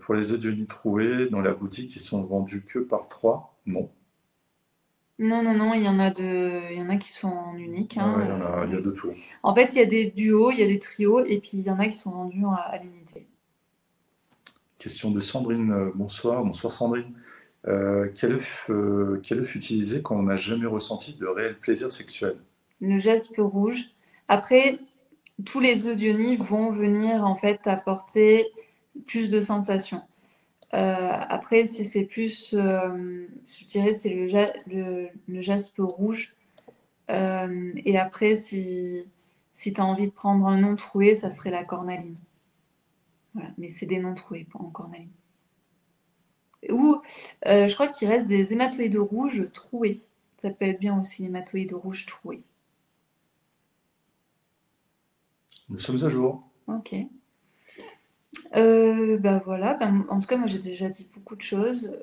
pour les œufs de nid troués, dans la boutique, ils sont vendus que par 3? Non. Non, non, non, il y en a qui sont en unique. Hein, il y a de tout. En fait, il y a des duos, il y a des trios, et puis il y en a qui sont vendus à l'unité. Question de Sandrine. Bonsoir, bonsoir Sandrine. Quel œuf utiliser quand on n'a jamais ressenti de réel plaisir sexuel? Le jaspe rouge. Après, tous les œufs d'Ioni vont venir en fait apporter plus de sensations. Après, si c'est plus, je dirais, c'est le jaspe rouge. Et après, si tu as envie de prendre un non troué, ça serait la cornaline. Voilà. Mais c'est des non troués en cornaline. Ou, je crois qu'il reste des hématoïdes rouges troués. Ça peut être bien aussi, hématoïdes rouges troués. Nous sommes à jour. Ok. Bah voilà, bah, en tout cas, moi j'ai déjà dit beaucoup de choses.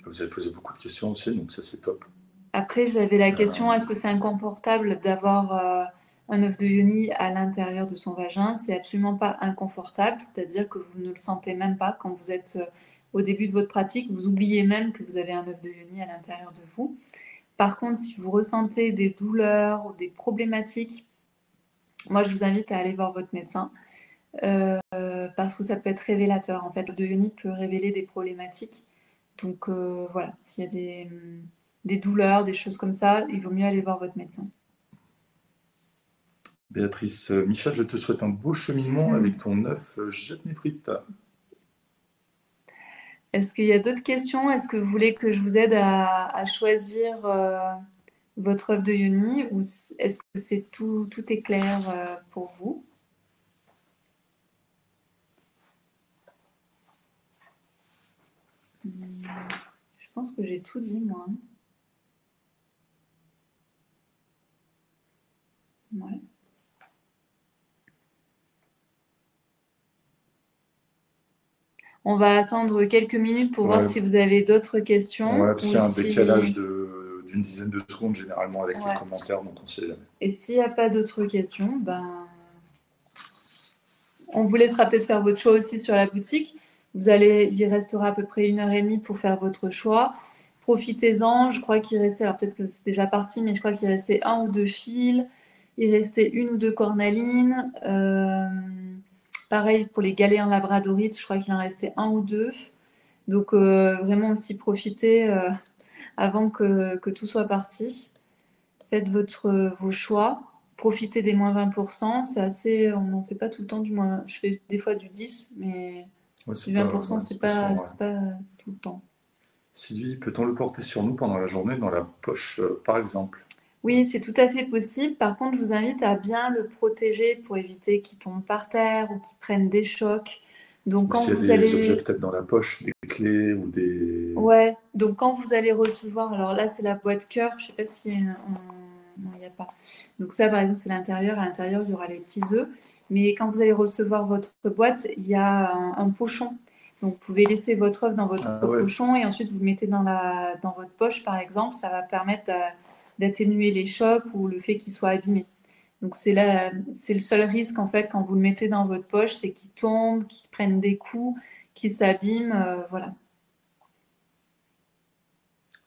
Vous avez posé beaucoup de questions aussi, donc ça c'est top. Après, j'avais la question, Euh, est-ce que c'est inconfortable d'avoir un œuf de yoni à l'intérieur de son vagin? C'est absolument pas inconfortable, c'est-à-dire que vous ne le sentez même pas quand vous êtes au début de votre pratique, vous oubliez même que vous avez un œuf de yoni à l'intérieur de vous. Par contre, si vous ressentez des douleurs ou des problématiques, moi je vous invite à aller voir votre médecin parce que ça peut être révélateur. En fait, l'œuf de yoni peut révéler des problématiques. Donc voilà, s'il y a des douleurs, des choses comme ça, il vaut mieux aller voir votre médecin. Béatrice, Michel, je te souhaite un beau cheminement avec ton œuf jette mes frites. Est-ce qu'il y a d'autres questions? Est-ce que vous voulez que je vous aide à choisir votre œuf de yoni ou est-ce que c'est tout est clair pour vous? Je pense que j'ai tout dit, moi. Ouais. On va attendre quelques minutes pour voir Ouais, si vous avez d'autres questions ouais, parce ou qu'il y a un décalage si... d'une dizaine de secondes généralement avec les Ouais. commentaires, donc on sait jamais. Et s'il n'y a pas d'autres questions, ben, on vous laissera peut-être faire votre choix aussi sur la boutique. Il restera à peu près 1 heure et demie pour faire votre choix. Profitez-en. Je crois qu'il restait, alors peut-être que c'est déjà parti, mais je crois qu'il restait 1 ou 2 fils. Il restait 1 ou 2 cornalines. Pareil pour les galets en labradorite, je crois qu'il en restait 1 ou 2. Donc vraiment aussi profitez avant que tout soit parti. Faites vos choix. Profitez des moins 20%. C'est assez. On n'en fait pas tout le temps du moins. Je fais des fois du 10, mais Ouais, du c'est pas, 20%, ouais, c'est pas souvent, ouais. c'est pas tout le temps. Sylvie, peut-on le porter sur nous pendant la journée dans la poche, par exemple? Oui, c'est tout à fait possible. Par contre, je vous invite à bien le protéger pour éviter qu'il tombe par terre ou qu'il prenne des chocs. Donc Ou quand s'il y a vous des objets allez peut-être dans la poche, des clés ou des... Ouais, donc quand vous allez recevoir, alors là c'est la boîte cœur, je sais pas si non, il n'y a pas. Donc ça par exemple c'est l'intérieur, à l'intérieur il y aura les petits œufs, mais quand vous allez recevoir votre boîte, il y a un pochon. Donc vous pouvez laisser votre œuf dans votre Ah ouais, pochon et ensuite vous le mettez dans votre poche par exemple, ça va permettre d'atténuer les chocs ou le fait qu'il soit abîmé. Donc c'est le seul risque en fait quand vous le mettez dans votre poche, c'est qu'il tombe, qu'il prenne des coups, qu'il s'abîme, voilà.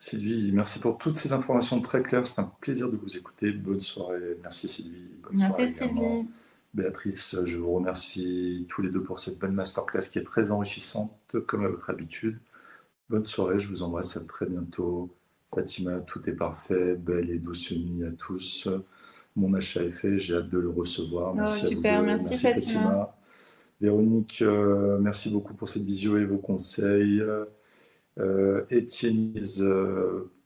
Sylvie, merci pour toutes ces informations très claires. C'est un plaisir de vous écouter. Bonne soirée. Merci Sylvie. Bonne Merci soirée également. Sylvie. Béatrice, je vous remercie tous les deux pour cette bonne masterclass qui est très enrichissante, comme à votre habitude. Bonne soirée, je vous embrasse, à très bientôt. Fatima, tout est parfait. Belle et douce nuit à tous. Mon achat est fait, j'ai hâte de le recevoir. Oh, Merci à vous super, deux. merci Merci Fatima. Fatima. Véronique, merci beaucoup pour cette visio et vos conseils. Étienne,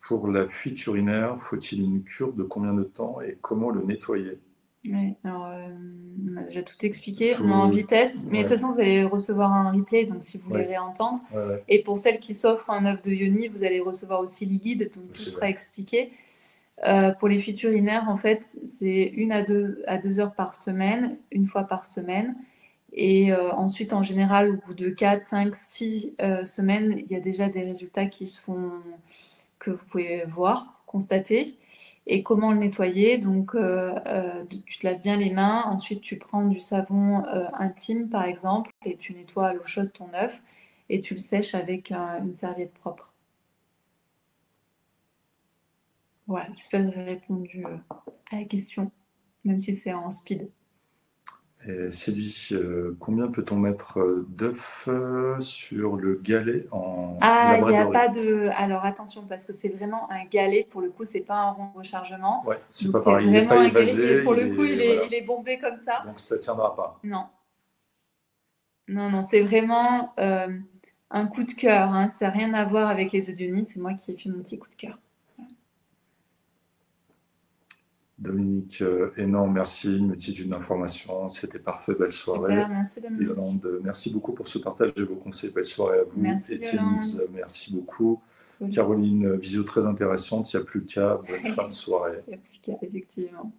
pour la fuite urinaire, faut-il une cure de combien de temps et comment le nettoyer? Ouais, alors, on a déjà tout expliqué, on est en Tout, vitesse, mais de ouais, toute façon, vous allez recevoir un replay, donc si vous voulez ouais, réentendre. ouais, ouais. Et pour celles qui s'offrent un œuf de yoni, vous allez recevoir aussi l'e-guide, donc tout C'est sera bien. expliqué. Pour les fuites urinaires, en fait, c'est 1 à 2 heures par semaine, 1 fois par semaine. Et ensuite, en général, au bout de 4, 5, 6 semaines, il y a déjà des résultats que vous pouvez voir, constater. Et comment le nettoyer? Donc, tu te laves bien les mains. Ensuite, tu prends du savon intime, par exemple, et tu nettoies à l'eau chaude ton œuf et tu le sèches avec une serviette propre. Voilà, j'espère que j'ai répondu à la question, même si c'est en speed. Et Sylvie, combien peut-on mettre d'œufs sur le galet en Ah, il n'y a pas labradorite? de... Alors attention, parce que c'est vraiment un galet. Pour le coup, c'est pas un rond de rechargement. Ouais, c'est Donc pas c'est pareil. Il n'est vraiment pas un galet. Et évasé, pour il le coup, est voilà. il est bombé comme ça. Donc ça tiendra pas. Non, non, non, c'est vraiment un coup de cœur. Hein. Ça n'a rien à voir avec les œufs d'Uni. C'est moi qui ai fait mon petit coup de cœur. Dominique, énorme merci, une multitude d'informations. C'était parfait, belle soirée. Super, merci Dominique. Yolande, merci beaucoup pour ce partage de vos conseils. Belle soirée à vous. Merci Étienne, Yolande. merci beaucoup. Cool. Caroline, visio très intéressante. Il n'y a plus qu'à. Bonne fin de soirée. Il n'y a plus qu'à, effectivement.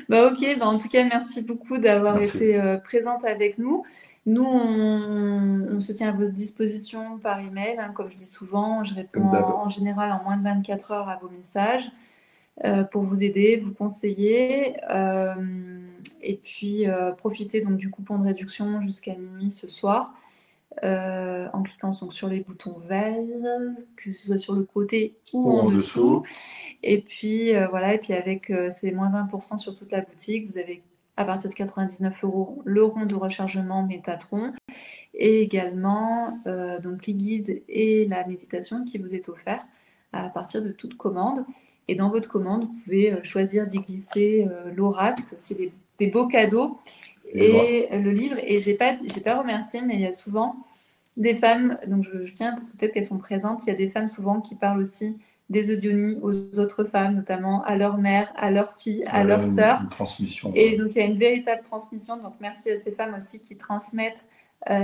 Bah, ok, bah, en tout cas, merci beaucoup d'avoir Merci. été présente avec nous. Nous, on se tient à votre disposition par email, hein, comme je dis souvent. Je réponds Comme d'hab. en général en moins de 24 heures à vos messages pour vous aider, vous conseiller. Et puis, profitez donc du coupon de réduction jusqu'à minuit ce soir. En cliquant donc sur les boutons verts, que ce soit sur le côté ou en dessous. Et puis voilà, et puis avec ces moins 20% sur toute la boutique, vous avez à partir de 99 € le rond de rechargement Métatron et également donc les guides et la méditation qui vous est offert à partir de toute commande. Et dans votre commande, vous pouvez choisir d'y glisser l'oracle, c'est aussi des beaux cadeaux. Et le livre, et j'ai pas remercié, mais il y a souvent des femmes, donc je tiens parce que peut-être qu'elles sont présentes, il y a des femmes souvent qui parlent aussi des audionies aux autres femmes, notamment à leur mère, à leur fille, à leur sœur. Une transmission. Et donc il y a une véritable transmission, donc merci à ces femmes aussi qui transmettent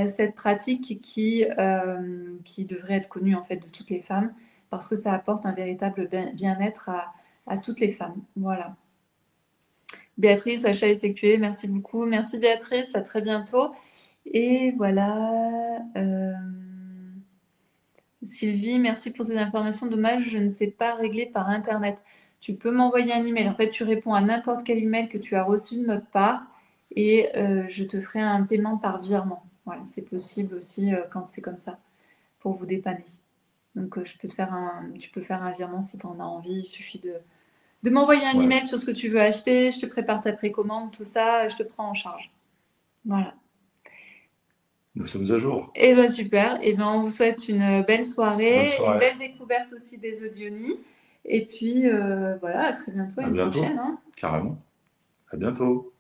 cette pratique qui devrait être connue en fait de toutes les femmes, parce que ça apporte un véritable bien-être à toutes les femmes. Voilà. Béatrice, achat effectué, merci beaucoup. Merci Béatrice, à très bientôt. Et voilà. Sylvie, merci pour ces informations. Dommage, je ne sais pas régler par Internet. Tu peux m'envoyer un email. En fait, tu réponds à n'importe quel email que tu as reçu de notre part et je te ferai un paiement par virement. Voilà, c'est possible aussi quand c'est comme ça, pour vous dépanner. Donc, tu peux faire un virement si tu en as envie. Il suffit de m'envoyer un email sur ce que tu veux acheter. Je te prépare ta précommande, tout ça, je te prends en charge. Voilà. Nous sommes à jour. Eh bien, super. Eh bien, on vous souhaite une belle soirée, une belle découverte aussi des audionies. Et puis, voilà, à très bientôt, à une prochaine. Hein. Carrément. À bientôt.